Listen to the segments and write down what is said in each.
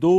2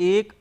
1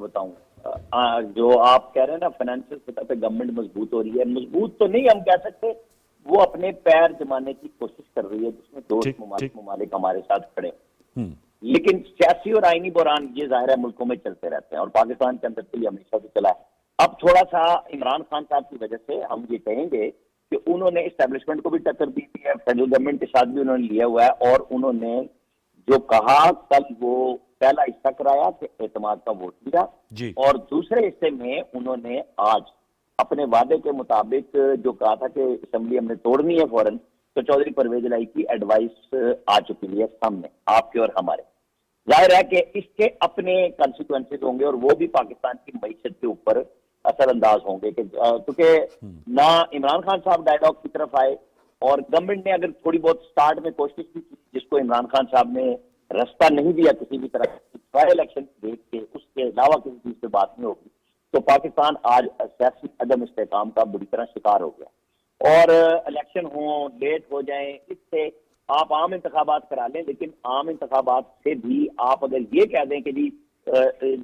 بتاؤں, جو آپ کہہ رہے ہیں نا فائنینشیل سطح پہ گورنمنٹ مضبوط ہو رہی ہے, مضبوط تو نہیں ہم کہہ سکتے, وہ اپنے پیر جمانے کی کوشش کر رہی ہے, جس میں دوست ممالک ہمارے ساتھ کھڑے ہیں. لیکن سیاسی اور آئینی بحران یہ ظاہر ہے ملکوں میں چلتے رہتے ہیں, اور پاکستان کے اندر تو یہ ہمیشہ سے چلا ہے. اب تھوڑا سا عمران خان صاحب کی وجہ سے ہم یہ کہیں گے کہ انہوں نے اسٹیبلشمنٹ کو بھی ٹکر دی ہے, فیڈرل گورنمنٹ کے ساتھ بھی انہوں نے لیا ہوا ہے, اور انہوں نے جو کہا کل وہ پہلا حصہ کرایا کہ اعتماد کا ووٹ دیا, اور دوسرے حصے میں انہوں نے آج اپنے وعدے کے مطابق جو کہا تھا کہ اسمبلی ہم نے توڑنی ہے فوراً, تو چودھری پرویز الہی کی ایڈوائس آ چکی ہے سامنے آپ کے اور ہمارے. ظاہر ہے کہ اس کے اپنے کانسیکوینسز ہوں گے, اور وہ بھی پاکستان کی معیشت کے اوپر اثر انداز ہوں گے, کیونکہ نہ عمران خان صاحب ڈائیلاگ کی طرف آئے, اور گورنمنٹ نے اگر تھوڑی بہت سٹارٹ میں کوشش کی جس کو عمران خان صاحب نے رستہ نہیں دیا کسی بھی طرح, الیکشن دیکھ کے اس کے علاوہ کسی چیز پہ بات نہیں ہوگی, تو پاکستان آج سیاسی عدم استحکام کا بری طرح شکار ہو گیا. اور الیکشن ہوں لیٹ ہو جائیں, اس سے آپ عام انتخابات کرا لیں, لیکن عام انتخابات سے بھی آپ اگر یہ کہہ دیں کہ جی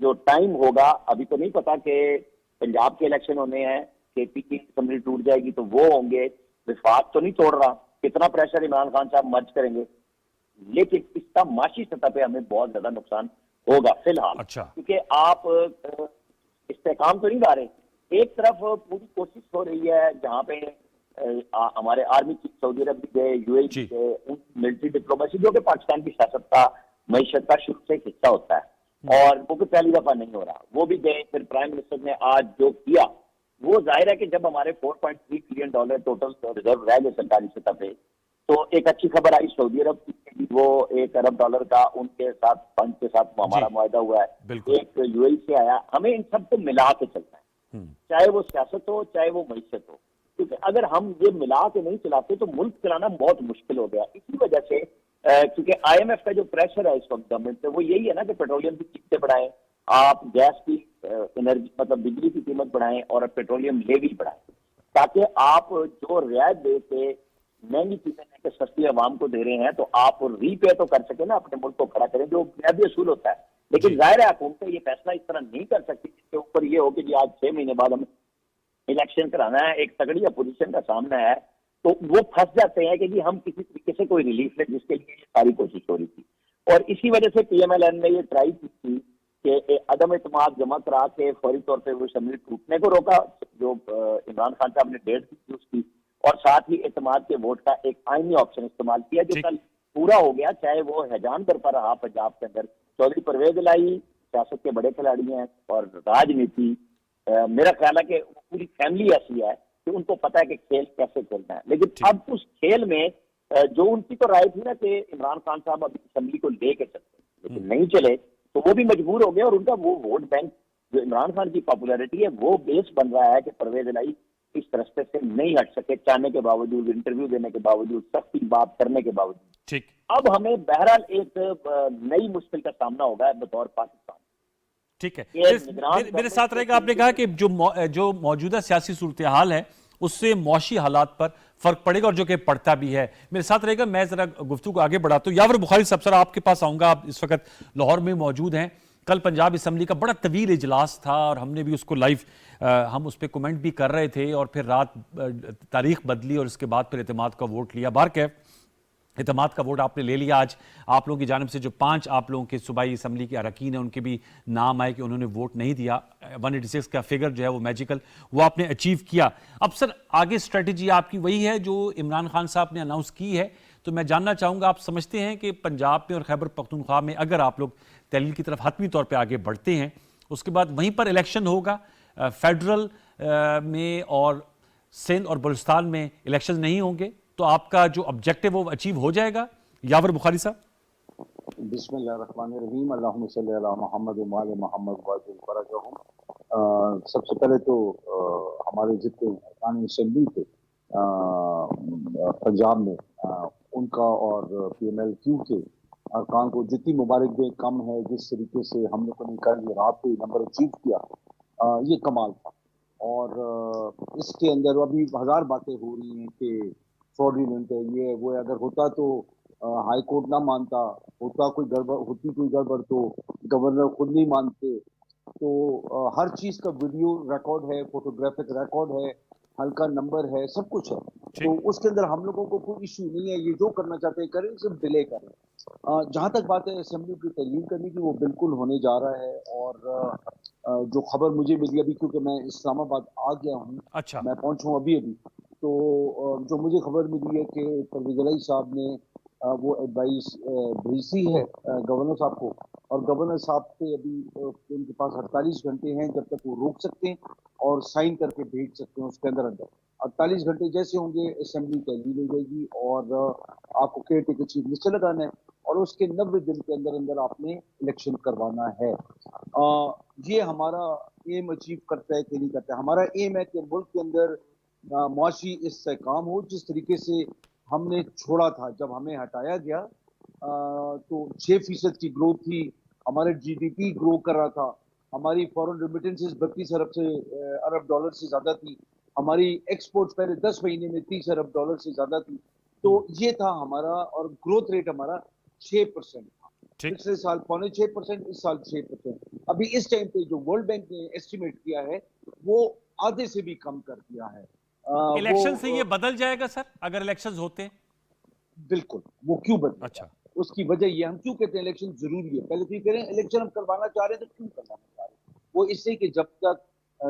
جو ٹائم ہوگا, ابھی تو نہیں پتا کہ پنجاب کے الیکشن ہونے ہیں, کے پی کی اسمبلی ٹوٹ جائے گی تو وہ ہوں گے, وفاق تو نہیں توڑ رہا, کتنا پریشر عمران خان صاحب مرج کریں گے, لیکن اس کا معاشی سطح پہ ہمیں بہت زیادہ نقصان ہوگا فی الحال, کیونکہ آپ استحکام تو نہیں لا رہے. ایک طرف پوری کوشش ہو رہی ہے جہاں پہ ہمارے آرمی چیف سعودی عرب بھی گئے, یو اے بھی گئے, ملٹری ڈپلومیسی جو کہ پاکستان کی سیاست کا معیشت کا شروع سے حصہ ہوتا ہے, اور وہ بھی پہلی دفعہ نہیں ہو رہا, وہ بھی گئے. پھر پرائم منسٹر نے آج جو کیا وہ ظاہر ہے کہ جب ہمارے $4.3 بلین ٹوٹل ریزرو رہ گئے سرکاری سطح پہ, تو ایک اچھی خبر آئی سعودی عرب کی, وہ $1 ارب کا ان کے ساتھ فنڈ کے ساتھ ہمارا معاہدہ ہوا ہے, ایک یو اے سے آیا. ہمیں ان سب کو ملا کے چلنا ہے, چاہے وہ سیاست ہو چاہے وہ معیشت ہو, کیونکہ اگر ہم یہ ملا کے نہیں چلاتے تو ملک چلانا بہت مشکل ہو گیا. اسی وجہ سے کیونکہ آئی ایم ایف کا جو پریشر ہے اس وقت گورنمنٹ پہ, وہ یہی ہے نا کہ پیٹرولیم کی قیمتیں بڑھائیں, آپ گیس کی انرجی مطلب بجلی کی قیمت بڑھائیں, اور پیٹرولیم لیوی بڑھائیں, تاکہ آپ جو رعایت دے کے مہنگی چیزیں لے کے سستی عوام کو دے رہے ہیں تو آپ ری پے تو کر سکیں نا, اپنے ملک کو کھڑا کریں, جو بنیادی اصول ہوتا ہے. لیکن ظاہر ہے حکومتیں یہ فیصلہ اس طرح نہیں کر سکتی جس کے اوپر یہ ہو کہ جی آج 6 مہینے بعد ہم الیکشن کرانا ہے, ایک تگڑی اپوزیشن کا سامنا ہے, تو وہ پھنس جاتے ہیں کہ جی ہم کسی طریقے سے کوئی ریلیف لیں, جس کے لیے یہ ساری کوشش ہو رہی تھی. اور اسی وجہ سے پی ایم ایل این نے یہ ٹرائی کی تھی کہ عدم اعتماد جمع کرا کے فوری طور پہ وہ اسمبلی ٹوٹنے کو روکا, جو عمران خان صاحب نے ڈیٹ دی تھی اس کی, اور ساتھ ہی اعتماد کے ووٹ کا ایک آئینی آپشن استعمال کیا, جو کل پورا ہو گیا. چاہے وہ حیجان برپا رہا پنجاب کے اندر, چودھری پرویز الہی سیاست کے بڑے کھلاڑی ہیں, اور راجنیتی میرا خیال ہے کہ پوری فیملی ایسی ہے کہ ان کو پتا ہے کہ کھیل کیسے کھیلنا ہے. لیکن اب اس کھیل میں جو ان کی تو رائے تھی نا کہ عمران خان صاحب ابھی اسمبلی کو لے کے چلتے, لیکن نہیں چلے, تو وہ بھی مجبور ہو گئے, اور ان کا وہ ووٹ بینک جو عمران خان کی پاپولیرٹی ہے وہ بیس بن رہا ہے کہ پرویز الہی اس رستے سے نہیں ہٹ سکے, چاہنے کے باوجود, انٹرویو دینے کے باوجود, سختی بات کرنے کے باوجود. اب ہمیں بہرحال ایک نئی مشکل کا سامنا ہوگا بطور پاکستان. ٹھیک ہے, میرے ساتھ رہے گا. آپ نے کہا کہ جو موجودہ سیاسی صورتحال ہے اس سے معاشی حالات پر فرق پڑے گا, اور جو کہ پڑتا بھی ہے. میرے ساتھ رہے گا, میں ذرا گفتگو کو آگے بڑھاتا ہوں. یاور بخاری صاحب, سر آپ کے پاس آؤں گا, آپ اس وقت لاہور میں موجود ہیں. کل پنجاب اسمبلی کا بڑا طویل اجلاس تھا, اور ہم نے بھی اس کو لائیو ہم اس پہ کومنٹ بھی کر رہے تھے, اور پھر رات تاریخ بدلی, اور اس کے بعد پھر اعتماد کا ووٹ لیا. بہرکیف اعتماد کا ووٹ آپ نے لے لیا. آج آپ لوگوں کی جانب سے جو 5 آپ لوگوں کے صوبائی اسمبلی کے اراکین ہیں ان کے بھی نام آئے کہ انہوں نے ووٹ نہیں دیا. 186 کا فگر جو ہے وہ میجیکل, وہ آپ نے اچیو کیا. اب سر آگے اسٹریٹجی آپ کی وہی ہے جو عمران خان صاحب نے اناؤنس کی ہے, تو میں جاننا چاہوں گا, آپ سمجھتے ہیں کہ پنجاب میں اور خیبر پختونخوا میں اگر آپ لوگ تحلیل کی طرف حتمی طور پہ آگے بڑھتے ہیں, اس کے بعد وہیں پر الیکشن ہوگا, فیڈرل میں اور سندھ اور بلوچستان میں الیکشن نہیں ہوں گے, تو آپ کا جو آبجیکٹو وہ اچیو ہو جائے گا؟ یاور بخاری صاحب. بسم اللہ الرحمن الرحیم, اللہم صلی علی محمد وآل محمد وعجل فرجہم. سب سے پہلے تو ہمارے جتنے ارکان اسمبلی تھے پنجاب میں, ان کا اور پی ایم ایل کیو کے ارکان کو جتنی مبارکباد کم ہے. جس طریقے سے ہم لوگوں نے کل رات کو نمبر اچیو کیا, یہ کمال تھا. اور اس کے اندر ابھی ہزار باتیں ہو رہی ہیں کہ فراڈولنٹ ہے, یہ وہ. اگر ہوتا تو ہائی کورٹ نہ مانتا, ہوتا کوئی گڑبڑ, ہوتی کوئی گڑبڑ تو گورنر خود نہیں مانتے, تو ہر چیز کا ویڈیو ریکارڈ ہے، فوٹوگرافک ریکارڈ ہے، ہلکا نمبر ہے، سب کچھ ہے. تو اس کے اندر ہم لوگوں کو کوئی ایشو نہیں ہے. یہ جو کرنا چاہتے ہیں کریں، صرف ڈیلے کریں. جہاں تک بات ہے اسمبلی کی تحلیل کرنے کی، وہ بالکل ہونے جا رہا ہے. اور جو خبر مجھے ملی ابھی، کیونکہ میں اسلام آباد آ گیا ہوں، اچھا میں پہنچا ہوں ابھی، تو جو مجھے خبر ملی ہے کہ پرویز الہی صاحب نے وہ ایڈوائس بھیجی ہے گورنر صاحب کو، اور گورنر صاحب سے ابھی ان کے پاس 48 گھنٹے ہیں جب تک وہ روک سکتے ہیں اور سائن کر کے بھیج سکتے ہیں. اس کے اندر 48 گھنٹے جیسے ہوں گے اسمبلی تحلیل ہو جائے گی، اور آپ کو کیئر ٹیکر چیف منسٹر لگانا ہے، اور اس کے 90 دن کے اندر اندر آپ نے الیکشن کروانا ہے. یہ ہمارا ایم اچیو کرتا ہے کہ نہیں کرتا ہے. ہمارا ایم ہے کہ ملک کے اندر معاشی استحکام ہو، جس طریقے سے ہم نے چھوڑا تھا. جب ہمیں ہٹایا گیا تو 6% کی گروتھ تھی، ہمارے جی ڈی پی گرو کر رہا تھا، ہماری فورن ریمیٹنسز 32 ارب ڈالر سے زیادہ تھی، ہماری ایکسپورٹ پہلے 10 مہینے میں 30 ارب ڈالر سے زیادہ تھی. تو یہ تھا ہمارا، اور گروتھ ریٹ ہمارا 6% تھا. ٹھیک. پچھلے سال 6.25%، اس سال 6%. ابھی اس ٹائم پہ جو ورلڈ بینک نے ایسٹیمیٹ کیا ہے وہ آدھے سے بھی کم کر دیا ہے. الیکشن سے وہ یہ بدل جائے گا سر اگر الیکشنز ہوتے ہیں؟ بالکل وہ کیوں بدلے گا؟ اچھا اس کی وجہ یہ، ہم کیوں کہتے ہیں الیکشن ضروری ہے. پہلے تو یہ کہہ رہے ہیں الیکشن ہم کروانا چاہ رہے ہیں، تو کیوں کروانا چاہ رہے ہیں؟ وہ اس سے کہ جب تک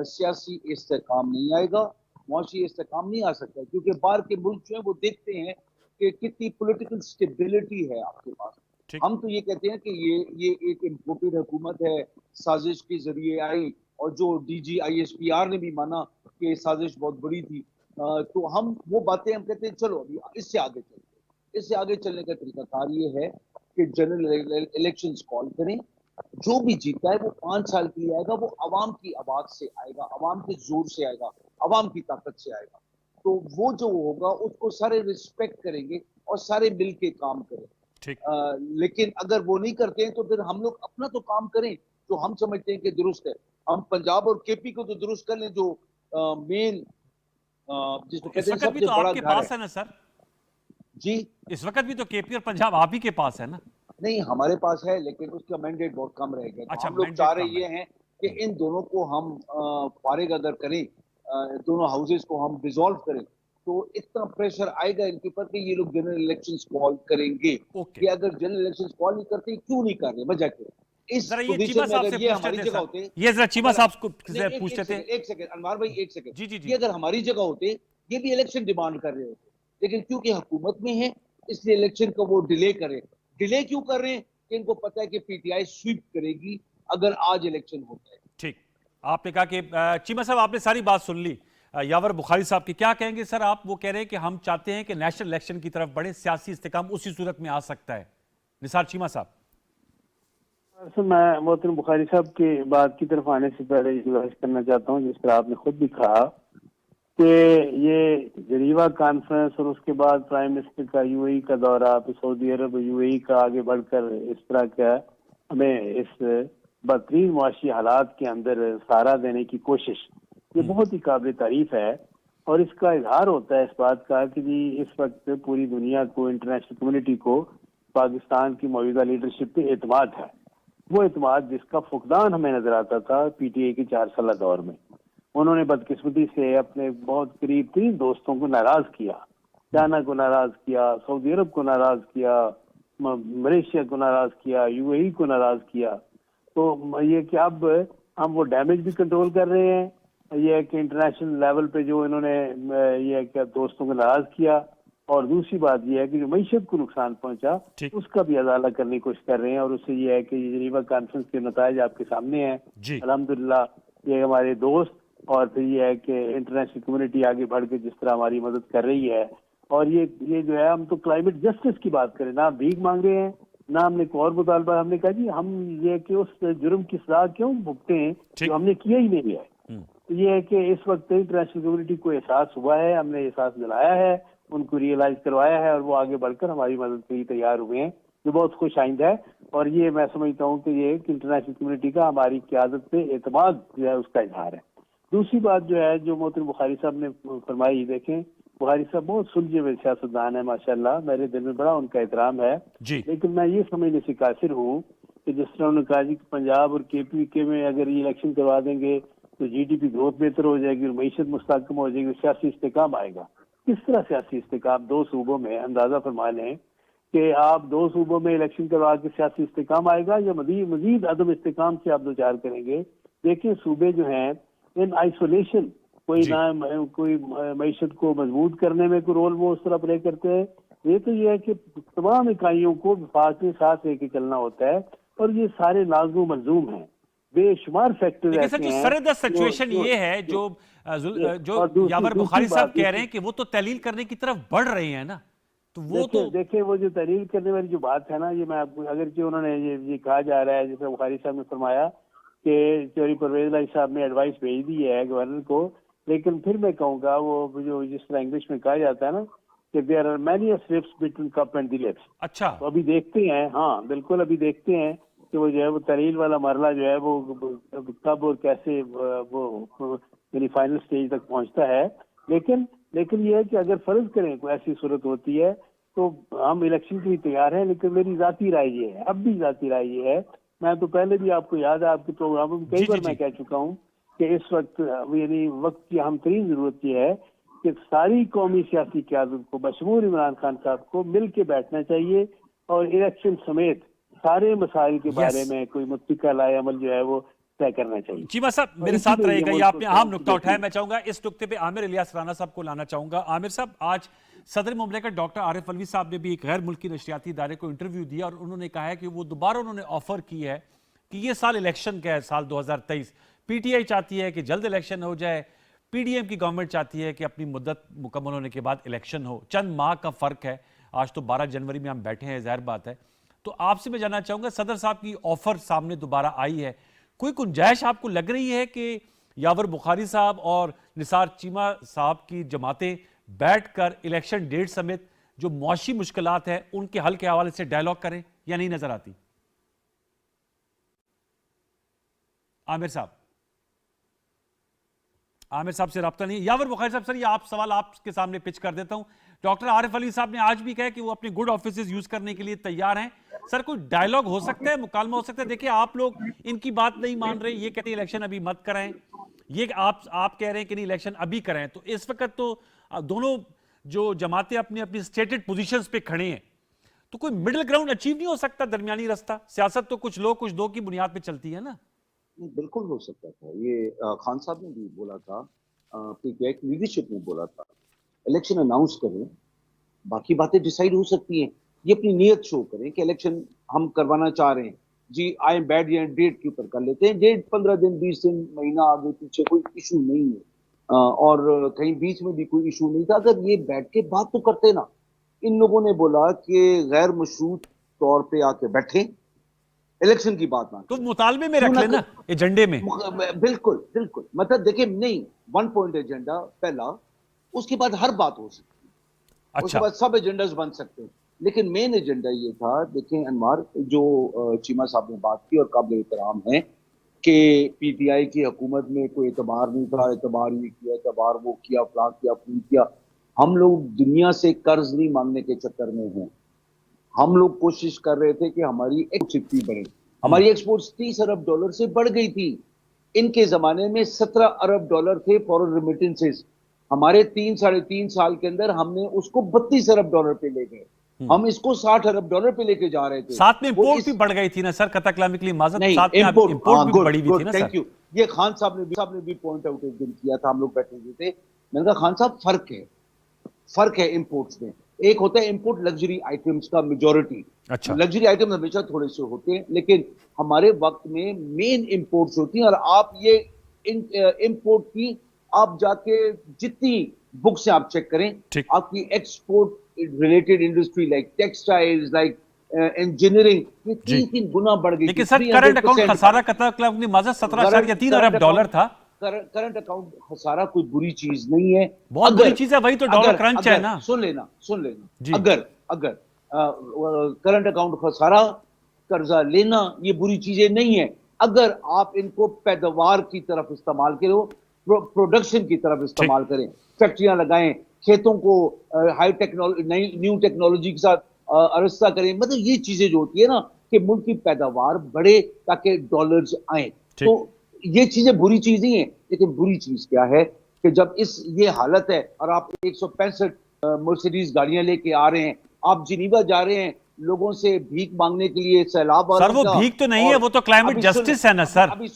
سیاسی استحکام نہیں آئے گا، معاشی استحکام نہیں آ سکتا. کیونکہ باہر کے ملک جو ہیں وہ دیکھتے ہیں کہ کتنی پولیٹیکل سٹیبلٹی ہے آپ کے پاس. ٹھیک. ہم تو یہ کہتے ہیں کہ یہ ایک امپورٹڈ حکومت ہے، سازش کے ذریعے آئی، اور جو D G I S P R نے بھی مانا کہ سازش بہت بڑی تھی. تو ہم وہ باتیں ہم کہتے ہیں چلو ابھی اس سے آگے چلتے ہیں. اس سے آگے چلنے کا طریقہ کار یہ ہے کہ جنرل الیکشنز کال کریں. جو بھی جیتا ہے وہ 5 سال کے لیے آئے گا، وہ عوام کی آواز سے آئے گا، عوام کے زور سے آئے گا، عوام کی طاقت سے آئے گا. تو وہ جو ہوگا اس کو سارے رسپیکٹ کریں گے اور سارے مل کے کام کریں. ٹھیک. لیکن اگر وہ نہیں کرتے ہیں تو پھر ہم لوگ اپنا تو کام کریں جو ہم سمجھتے ہیں کہ درست ہے. ہم پنجاب اور کے پی کو تو درست کر لیں، جو مین جس کو اس کہتے ہیں وقت سب بھی سے تو بڑا آپ کے گھر پاس ہے. ہے نا سر؟ جی اس وقت بھی تو کے پی اور پنجاب آپ ہی کے پاس ہے نا؟ نہیں، ہمارے پاس ہے لیکن اس کا مینڈیٹ بہت کم رہ گیا. تو اچھا ہم لوگ چاہ مینڈیٹ رہے کم ہے. یہ ہیں کہ ان دونوں کو ہم فارغ اگر کریں، دونوں ہاؤسز کو ہم ڈیزالو کریں، تو اتنا پریشر آئے گا ان کے اوپر کہ یہ لوگ جنرل الیکشنز کال کریں گے. اوکے. کہ اگر جنرل الیکشنز کال نہیں کرتے، کیوں نہیں کر رہے، وجہ کیا؟ اس ذرا یہ چیمہ پوزیشن میں صاحب اگر سے یہ پوچھتے ہماری تھے جگہ سر، ہوتے، یہ ذرا چیمہ اگر صاحب نہیں، سے ایک پوچھتے تھے. سیکنڈ، ایک سیکنڈ انوار بھائی، ایک سیکنڈ. جی جی جی. یہ اگر ہماری جگہ ہوتے، یہ بھی الیکشن ڈیمانڈ کر رہے ہوتے، لیکن کیونکہ حکومت میں ہے اس لیے الیکشن کو وہ ڈیلے کرے. ڈیلے کیوں کر رہے ہیں؟ کہ ان کو پتہ ہے کہ پی ٹی آئی سویپ کرے گی اگر آج الیکشن ہوتا ہے. ٹھیک. آپ نے کہا کہ چیمہ صاحب آپ نے ساری بات سن لی. یاور بخاری صاحب کی کیا کہیں گے سر آپ؟ وہ کہہ رہے ہیں کہ ہم چاہتے ہیں کہ نیشنل الیکشن کی طرف بڑھیں، سیاسی استحکام اسی صورت میں آ سکتا ہے. نثار چیمہ صاحب. سر میں محترم بخاری صاحب کی بات کی طرف آنے سے پہلے یہ گزارش کرنا چاہتا ہوں، جس طرح آپ نے خود بھی کہا کہ یہ جنیوا کانفرنس اور اس کے بعد پرائم منسٹر کا یو اے ای کا دورہ، پھر سعودی عرب یو اے ای کا آگے بڑھ کر اس طرح کا ہمیں اس بدترین معاشی حالات کے اندر سہارا دینے کی کوشش، یہ بہت ہی قابل تعریف ہے. اور اس کا اظہار ہوتا ہے اس بات کا کہ جی اس وقت پوری دنیا کو، انٹرنیشنل کمیونٹی کو پاکستان کی موجودہ لیڈرشپ پہ اعتماد ہے. وہ اعتماد جس کا فقدان ہمیں نظر آتا تھا پی ٹی اے کے 4 سالہ دور میں. انہوں نے بدقسمتی سے اپنے بہت قریب ترین دوستوں کو ناراض کیا، چائنا کو ناراض کیا، سعودی عرب کو ناراض کیا، ملیشیا کو ناراض کیا، یو اے ای کو ناراض کیا. تو یہ کہ اب ہم وہ ڈیمیج بھی کنٹرول کر رہے ہیں، یہ کہ انٹرنیشنل لیول پہ جو انہوں نے یہ کہ دوستوں کو ناراض کیا، اور دوسری بات یہ ہے کہ جو معیشت کو نقصان پہنچا اس کا بھی ازالہ کرنے کی کوشش کر رہے ہیں. اور اس سے یہ ہے کہ جنیوا کانفرنس کے نتائج آپ کے سامنے ہیں جی. الحمدللہ. یہ ہمارے دوست، اور پھر یہ ہے کہ انٹرنیشنل کمیونٹی آگے بڑھ کے جس طرح ہماری مدد کر رہی ہے. اور یہ جو ہے، ہم تو کلائمیٹ جسٹس کی بات کریں، نہ بھیک مانگ رہے ہیں، نہ ہم نے کوئی اور مطالبہ. ہم نے کہا جی ہم یہ کہ اس جرم کی سزا کیوں بھگتے ہیں جو ہم نے کیا ہی نہیں ہے. تو یہ ہے کہ اس وقت انٹرنیشنل کمیونٹی کو احساس ہوا ہے، ہم نے احساس دلایا ہے، ان کو ریئلائز کروایا ہے، اور وہ آگے بڑھ کر ہماری مدد کے لیے تیار ہوئے ہیں، جو بہت خوش آئند ہے. اور یہ میں سمجھتا ہوں کہ یہ انٹرنیشنل کمیونٹی کا ہماری قیادت پہ اعتماد جو ہے اس کا اظہار ہے. دوسری بات جو ہے جو محترم بخاری صاحب نے فرمائی، دیکھیں بخاری صاحب بہت سلجھے ہوئے سیاستدان ہیں ماشاءاللہ، میرے دل میں بڑا ان کا احترام ہے. جی. لیکن میں یہ سمجھنے سے قاصر ہوں کہ جس طرح انہوں نے کہا جی کہ پنجاب اور KPK میں اگر یہ الیکشن کروا دیں گے تو GDP گروتھ بہتر ہو جائے گی اور معیشت مستحکم ہو جائے گی، سیاسی استحکام آئے گا. کس طرح سیاسی استحکام 2 صوبوں میں؟ اندازہ فرما لیں کہ آپ 2 صوبوں میں الیکشن کروا کے سیاسی استحکام آئے گا یا مزید عدم استحکام سے آپ دوچار کریں گے؟ دیکھیں صوبے جو ہیں ان آئسولیشن کوئی نہ کوئی معیشت کو مضبوط کرنے میں کوئی رول وہ اس طرح پلے کرتے ہیں. یہ تو یہ ہے کہ تمام اکائیوں کو وفاق کے ساتھ لے کے چلنا ہوتا ہے اور یہ سارے لازم و ملزوم ہیں. بے شمار فیکٹر ایسے ہیں. سر سچویشن یہ ہے جو یاور بخاری صاحب کہہ رہے ہیں کہ وہ تو تحلیل کرنے کی طرف بڑھ رہے ہیں نا، تو وہ تو دیکھیں وہ جو تحلیل کرنے والی جو بات ہے نا، یہ میں آپ کو اگرچہ انہوں نے یہ کہا جا رہا ہے جیسے بخاری صاحب نے فرمایا کہ چوہدری پرویز الہی صاحب نے ایڈوائس بھیج دی ہے گورنر کو، لیکن پھر میں کہوں گا وہ جو جس طرح انگلش میں کہا جاتا ہے نا کہ there are many slips between cup and the lips. اچھا تو ابھی دیکھتے ہیں، ہاں بالکل ابھی دیکھتے ہیں کہ وہ جو ہے وہ تحلیل والا مرحلہ جو ہے وہ کب اور کیسے وہ یعنی فائنل سٹیج تک پہنچتا ہے. لیکن یہ ہے کہ اگر فرض کریں کوئی ایسی صورت ہوتی ہے تو ہم الیکشن کے لیے تیار ہیں. لیکن میری ذاتی رائے یہ ہے، اب بھی ذاتی رائے یہ ہے، میں تو پہلے بھی آپ کو یاد ہے آپ کے پروگراموں میں کئی بار میں کہہ چکا ہوں کہ اس وقت یعنی وقت کی اہم ترین ضرورت یہ ہے کہ ساری قومی سیاسی قیادت کو بشمول عمران خان صاحب کو مل کے بیٹھنا چاہیے اور الیکشن سمیت سارے مسائل کے بارے میں کوئی متفقہ لائے عمل جو ہے وہ طے کرنا چاہیے. چیمہ صاحب میرے ساتھ رہے گا، یہ آپ نے اہم نقطہ اٹھایا. میں چاہوں گا اس نقطے پہ عامر الیاس رانا صاحب کو لانا چاہوں گا. عامر صاحب، آج صدر مملکت ڈاکٹر عارف علوی صاحب نے بھی ایک غیر ملکی نشریاتی ادارے کو انٹرویو دیا اور انہوں نے کہا ہے کہ وہ دوبارہ انہوں نے آفر کی ہے کہ یہ سال الیکشن کا ہے، سال 2023. PTI چاہتی ہے کہ جلد الیکشن ہو جائے، PDM کی گورنمنٹ چاہتی ہے کہ اپنی مدت مکمل ہونے کے بعد الیکشن ہو. چند ماہ کا فرق ہے، آج تو 12 جنوری میں ہم بیٹھے ہیں، ظاہر بات ہے. تو آپ سے میں جاننا چاہوں گا، صدر صاحب کی آفر سامنے دوبارہ آئی ہے، کوئی گنجائش آپ کو لگ رہی ہے کہ یاور بخاری صاحب اور نثار چیمہ صاحب کی جماعتیں بیٹھ کر الیکشن ڈیٹ سمیت جو معاشی مشکلات ہیں ان کے حل کے حوالے سے ڈائیلاگ کریں، یا نہیں نظر آتی؟ عامر صاحب سے رابطہ نہیں. یاور بخاری صاحب، سر یہ سوال آپ کے سامنے پچ کر دیتا ہوں. ڈاکٹر عارف علوی صاحب نے آج بھی کہا کہ وہ اپنے گڈ آفیسز یوز کرنے کے لیے تیار ہیں. سر کوئی ڈائیلاگ ہو سکتا ہے، مکالمہ ہو سکتا ہے؟ دیکھیں آپ لوگ ان کی بات نہیں مان رہے، یہ کہتے ہیں الیکشن ابھی مت کرائیں، یہ آپ کہہ رہے ہیں کہ نہیں الیکشن ابھی کرائیں. تو اس وقت تو دونوں جو جماعتیں اپنی اپنی اسٹیٹڈ پوزیشنز پہ کھڑے ہیں، تو کوئی مڈل گراؤنڈ اچیو نہیں ہو سکتا، درمیانی رستہ؟ سیاست تو کچھ لوگ کچھ دو کی بنیاد پہ چلتی ہے نا. بالکل ہو سکتا تھا. یہ خان صاحب نے بھی بولا تھا، لیڈرشپ نے بولا تھا الیکشن اناؤنس کریں، باقی باتیں ڈیسائیڈ ہو سکتی ہیں. یہ اپنی نیت شو کریں کہ الیکشن ہم کروانا چاہ رہے ہیں، جی آئی ایم بیڈ، یہ ڈیٹ کے اوپر کر لیتے ہیں. ڈیٹ 15 دن 20 دن مہینہ آگے پیچھے کوئی ایشو نہیں ہے، اور کہیں بیچ میں بھی کوئی ایشو نہیں تھا. اگر یہ بیٹھ کے بات تو کرتے نا. ان لوگوں نے بولا کہ غیر مشروط طور پہ آ کے بیٹھیں، الیکشن کی بات نہ تو مطالبے میں رکھ لینا، ایجنڈے میں. بالکل مطلب دیکھیں نہیں، 1 پوائنٹ ایجنڈا پہلا، اس کے بعد ہر بات ہو سکتی ہے، اس کے بعد سب ایجنڈاز بن سکتے ہیں. لیکن مین ایجنڈا یہ تھا، دیکھیں انوار، جو چیمہ صاحب نے بات کی اور قابل احترام ہے کہ PTI کی حکومت میں کوئی اعتبار نہیں تھا، اعتبار یہ کیا، اعتبار وہ کیا، فلاں کیا، فون کیا. ہم لوگ دنیا سے قرض نہیں مانگنے کے چکر میں ہیں. ہم لوگ کوشش کر رہے تھے کہ ہماری ایکسپورٹ بڑھے. ہماری ایکسپورٹس $30 ارب سے بڑھ گئی تھی. ان کے زمانے میں $17 ارب تھے فورن ریمیٹنسز. ہمارے 3-3.5 سال کے اندر ہم نے اس کو $32 ارب پہ لے گئے. ہم اس کو $60 ارب پہ لے کے جا رہے تھے. ساتھ میں امپورٹ بھی بڑھ گئی تھی نا سر، قطع کلامی کے لیے معذرت، ساتھ میں امپورٹ بھی بڑھی ہوئی تھی نا سر. Thank you. یہ خان صاحب نے بھی پوائنٹ آؤٹ ایک دن کیا تھا، ہم لوگ بیٹھے ہوئے تھے. میں نے کہا خان صاحب فرق ہے امپورٹس میں. ایک ہوتا ہے امپورٹ لگژری آئٹمز کا میجورٹی. لگژری آئٹم ہمیشہ تھوڑے سے ہوتے ہیں، لیکن ہمارے وقت میں مین امپورٹس ہوتی ہیں. اور آپ یہ امپورٹ کی آپ جا کے جتنی بکس ہیں آپ چیک کریں، آپ کی export related industry like textiles, like engineering, یہ 3 گنا بڑھ گئی. لیکن سر کرنٹ اکاؤنٹ خسارہ قطع کلامی معذرت $17.3 ارب تھا. کرنٹ اکاؤنٹ خسارہ کوئی بری چیز نہیں ہے، بہت بری چیز ہے، وہی تو ڈالر کرنچ ہے نا. سن لینا، اگر کرنٹ اکاؤنٹ خسارہ، قرضہ لینا، یہ بری چیزیں نہیں ہیں اگر آپ ان کو پیداوار کی طرف استعمال کرو، پروڈکشن کی طرف استعمال کریں، فیکٹریاں لگائیں، کھیتوں کو ہائی ٹیکنالوجی نیو ٹیکنالوجی کے ساتھ ارستہ کریں. مطلب یہ چیزیں جو ہوتی ہے نا، کہ ملک کی پیداوار بڑھے تاکہ ڈالرز آئیں. تو یہ چیزیں بری چیز نہیں ہیں، لیکن بری چیز کیا ہے کہ جب یہ حالت ہے اور آپ 165 مرسیڈیز گاڑیاں لے کے آ رہے ہیں، آپ جنیوا جا رہے ہیں لوگوں سے بھیک مانگنے کے لیے، سیلاب سر وہ بھیک تو نہیں ہے، وہ تو کلائمیٹ جسٹس ہے نا سر. ابھی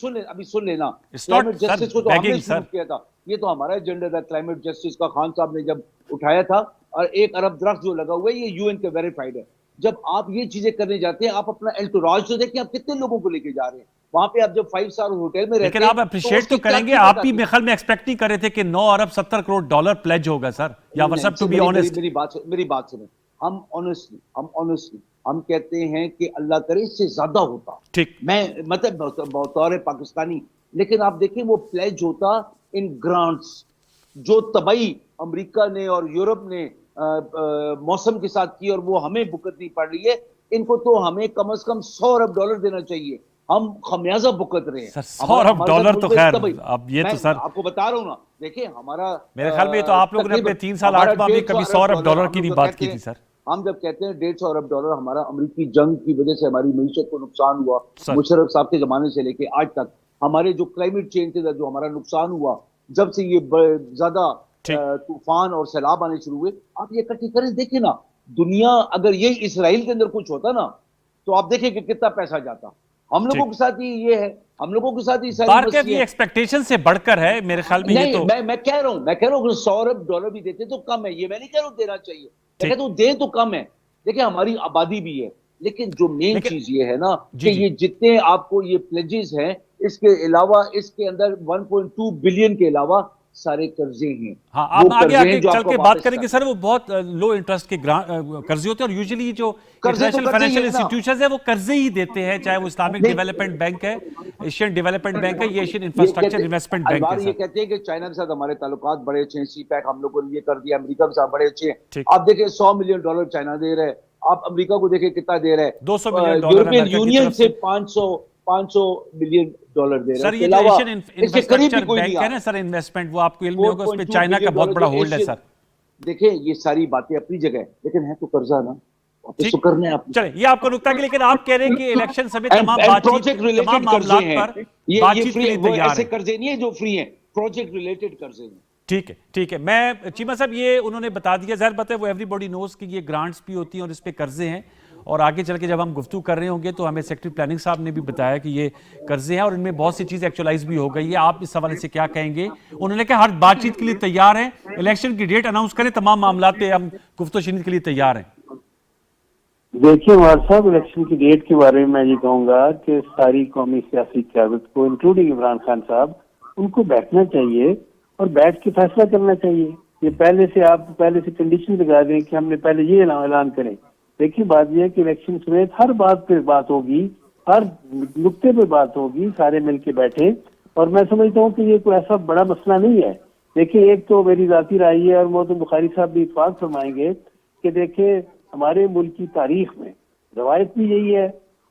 سن لینا، کلائمیٹ جسٹس کو تو ہم نے شروع کیا تھا، یہ تو ہمارا ایجنڈا تھا کلائمیٹ جسٹس کا. خان صاحب نے جب اٹھایا تھا، اور 1 ارب درخت جو لگا ہوا ہے یہ UN کے ویریفائڈ ہے. جب آپ یہ چیزیں کرنے جاتے ہیں، آپ اپنا انٹوراج تو دیکھیں آپ کتنے لوگوں کو لے کے جا رہے ہیں وہاں پہ. آپ جب 5 اسٹار ہوٹل میں رہتے ہیں، لیکن آپ اپریشیٹ تو کریں گے. آپ بھی میرے خیال میں ایکسپیکٹ نہیں کر رہے تھے کہ 9 ارب 70 کروڑ ڈالر پلیج ہوگا سر. یا ورسب ٹو بی آنیسٹ، میری بات سنیں. ہم آنیسٹلی ہم کہتے ہیں کہ اللہ کرے اس سے زیادہ ہوتا. ٹھیک، میں مطلب بطور پاکستانی، لیکن آپ دیکھیں وہ پلیج ہوتا ان گرانٹس جو تباہی امریکہ نے اور یورپ نے موسم کے ساتھ کی، اور وہ ہمیں بھگتنی پڑ رہی ہے. ان کو تو ہمیں کم از کم 100 ارب ڈالر دینا چاہیے. ہم خمیازہ بھگت رہے ہیں. 100 ارب ڈالر تو خیر اب یہ تو سر آپ کو بتا رہا ہوں نا. دیکھیں ہمارا میرے خیال میں یہ تو آپ لوگوں نے اپنے 3 سال 8 ماہ میں کبھی 100 ارب ڈالر کی نہیں بات کی تھی سر. ہم جب کہتے ہیں 150 ارب ڈالر ہمارا امریکی جنگ کی وجہ سے ہماری معیشت کو نقصان ہوا، مشرف صاحب کے زمانے سے لے کے آج تک ہمارے جو کلائمیٹ چینج کے جو ہمارا نقصان ہوا، جب سے یہ زیادہ طوفان اور سیلاب آنے شروع ہوئے، آپ یہ اکٹھی کریں. دیکھیں نا دنیا، اگر یہ اسرائیل کے اندر کچھ ہوتا نا تو آپ دیکھیں کہ کتنا پیسہ جاتا. ہم لوگوں کے ساتھ یہ ہے، ہم لوگوں کے ساتھ یہ ایکسپیکٹیشن سے بڑھ کر ہے میرے خیال میں. یہ تو میں کہہ رہا ہوں کہ 100 ارب ڈالر بھی دیتے تو کم ہے. یہ میں نہیں کہہ رہا ہوں دینا چاہیے، میں کہتا ہوں دیں تو کم ہے. دیکھیں ہماری آبادی بھی ہے، لیکن جو مین چیز یہ ہے نا کہ یہ جتنے آپ کو یہ پلیجز ہیں، اس کے علاوہ اس کے اندر 1.2 بلین کے علاوہ سارے قرضے ہیں. ہاں آپ آگے آگے چل کے بات کریں گے سر. وہ بہت لو انٹرسٹ کے قرضے ہوتے ہیں، اور یوزلی جو انٹرنیشنل فائنینشیل انسٹیٹیوشنز ہیں وہ قرضے ہی دیتے ہیں، چاہے وہ اسلامک ڈیولپمنٹ بینک ہے، ایشین ڈیولپمنٹ بینک ہے، یہ ایشین انفراسٹرکچر انویسٹمنٹ بینک ہے. یہ کہتے ہیں کہ چائنا کے ساتھ ہمارے تعلقات بڑے اچھے ہیں، سی پیک ہم لوگوں نے یہ کر دیا، امریکہ کے ساتھ بڑے اچھے ہیں. آپ دیکھیں 100 ملین ڈالر چائنا دے رہے ہے، آپ امریکہ کو دیکھیں کتنا دے رہے ہیں، 200 ملین ڈالر یورپین یونین سے 500 ملین ڈالر دے رہے ہیں. سر یہ جو ایشین انفراسٹرکچر بینک ہے نا سر انویسٹمنٹ، وہ آپ کو علم ہوگا اس پہ چائنا کا بہت بڑا ہولڈ ہے سر. دیکھیں یہ ساری باتیں اپنی جگہ ہے، لیکن ہے تو قرضہ نا، واپس تو کرنے آپ. چلیں یہ آپ کو نکتا کہ، لیکن آپ کہہ رہے ہیں کہ الیکشن سمیت تمام معاملات پر بات چیت کے لیے تیار ہیں. ایسے قرضے نہیں ہیں جو فری ہیں، پروجیکٹ ریلیٹڈ قرضے ہیں. ٹھیک ہے. میں چیمہ صاحب یہ انہوں نے بتا دیا، ظاہر بات ہے وہ ایوری باڈی نوز کہ یہ گرانٹس بھی ہوتی ہیں اور اس پہ قرضے ہیں، اور آگے چل کے جب ہم گفتگو کر رہے ہوں گے تو ہمیں سیکرٹری پلاننگ صاحب نے بھی بتایا کہ یہ قرضے ہیں اور ان میں بہت سی چیز ایکچولائز بھی ہو گئی ہے. آپ اس حوالے سے کیا کہیں گے؟ انہوں نے کہا ہر بات چیت کے لیے تیار ہیں، الیکشن کی ڈیٹ اناؤنس کریں، تمام معاملات پہ ہم گفت و شنید کے لیے تیار ہیں. دیکھیے عمر صاحب، الیکشن کی ڈیٹ کے بارے میں یہ کہوں گا کہ ساری قومی سیاسی قیادت کو انکلوڈنگ عمران خان صاحب، ان کو بیٹھنا چاہیے اور بیٹھ کے فیصلہ کرنا چاہیے. یہ پہلے سے کنڈیشن لگا دیں کہ ہم نے پہلے یہ اعلان کریں. دیکھیے بات یہ ہے کہ الیکشن سمیت ہر بات پہ بات ہوگی، ہر نقطے پہ بات ہوگی، سارے مل کے بیٹھے. اور میں سمجھتا ہوں کہ یہ کوئی ایسا بڑا مسئلہ نہیں ہے. دیکھیں ایک تو میری ذاتی رائے ہے، اور محترم بخاری صاحب بھی اتفاق فرمائیں گے کہ دیکھیں ہمارے ملک کی تاریخ میں روایت بھی یہی ہے،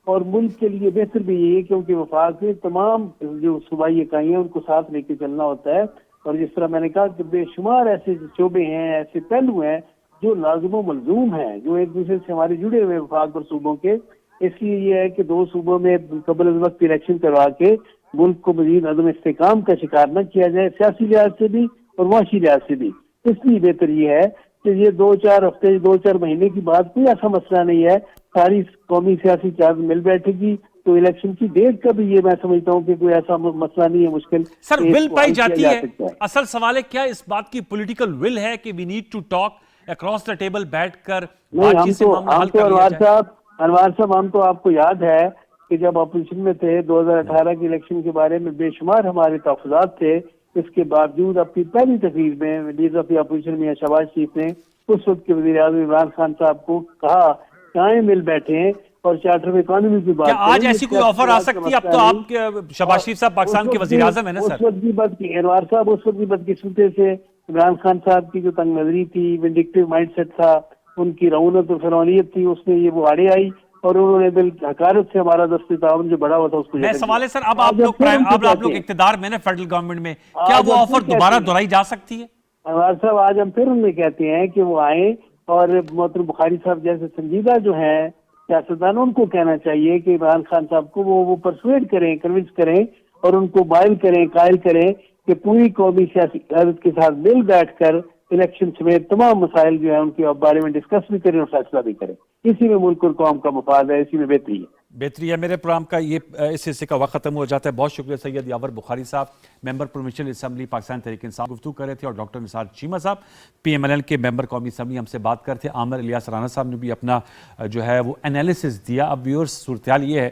اور ملک کے لیے بہتر بھی یہی ہے، کیونکہ وفاق میں تمام جو صوبائی اکائیاں ان کو ساتھ لے کے چلنا ہوتا ہے. اور جس طرح میں نے کہا کہ بے شمار ایسے شعبے ہیں، ایسے پہلو ہیں جو لازم و ملزوم ہیں، جو ایک دوسرے سے ہمارے جڑے ہوئے وفاق پر صوبوں کے. اس لیے یہ ہے کہ 2 صوبوں میں قبل از وقت الیکشن کروا کے ملک کو مزید عدم استحکام کا شکار نہ کیا جائے، سیاسی لحاظ سے بھی اور معاشی لحاظ سے بھی. اس لیے بہتر یہ ہے کہ یہ 2-4 ہفتے 2-4 مہینے کی بات کوئی ایسا مسئلہ نہیں ہے. ساری قومی سیاسی قیادت مل بیٹھے گی تو الیکشن کی ڈیٹ کا بھی یہ میں سمجھتا ہوں کہ کوئی ایسا مسئلہ نہیں ہے مشکل. سر ول پائی جاتی ہے، اصل سوال ہے کیا اس بات کی پولیٹیکل ول ہے کہ we need to talk across the table بیٹھ کر بات چیت سے معاملہ حل کر لیا جائے؟ انوار صاحب ہم تو آپ کو یاد ہے کہ جب اپوزیشن میں تھے 2018 کے الیکشن کے بارے میں بے شمار ہمارے تحفظات تھے. اس کے باوجود اپنی پہلی تقریر میں لیڈر آف دی اپوزیشن میاں شہباز شریف نے اس وقت کے وزیر اعظم عمران خان صاحب کو کہا کہ آئیں مل بیٹھے ہیں اور چارٹر آف اکانومی کی بات کریں. کیا آج ایسی کوئی آفر آ سکتی ہے؟ اب تو آپ شہباز شریف صاحب پاکستان کے وزیر اعظم ہیں نا سر. اس وقت بھی انوار صاحب اس وقت بھی بدقسمتی سے عمران خان صاحب کی جو تنگ نظری تھی، وینڈکٹیو مائنڈ سیٹ تھا، ان کی رونت اور فرعونیت تھی، اس میں یہ وہ آڑے آئی اور انہوں نے حقارت سے ہمارا دست تعاون جو بڑا ہوا تھا اس کو. میں سوال ہے سر، اب آپ لوگ اقتدار میں نا فیڈرل گورنمنٹ میں، کیا وہ آفر دوبارہ دہرائی جا سکتی ہے؟ انوار صاحب آج ہم پھر ان میں کہتے ہیں کہ وہ آئیں اور محترم بخاری صاحب جیسے سنجیدہ جو ہیں سیاستدانوں ان کو کہنا چاہیے کہ عمران خان صاحب کو وہ پرسویڈ کریں، کنونس کریں اور ان کو مائل کریں، قائل کریں کہ پوری قومی سیاسی قیادت کے ساتھ مل بیٹھ کر الیکشن سمیت تمام مسائل جو ہیں ان کے بارے میں ڈسکس بھی کریں اور فیصلہ بھی کریں. اسی میں ملک اور قوم کا مفاد ہے، اسی میں بہتری ہے. بہتری ہے. میرے پروگرام کا اس حصے کا وقت ختم ہو جاتا ہے. بہت شکریہ سید یاور بخاری صاحب، ممبر پروونشل اسمبلی پاکستان تحریک انصاف گفتگو کر رہے تھے، اور ڈاکٹر نثار چیمہ صاحب PMLN کے ممبر قومی اسمبلی ہم سے بات کرتے ہیں. عامر الیاس رانا صاحب نے بھی اپنا جو ہے وہ انالیسس دیا. اب ویورز صورتحال یہ ہے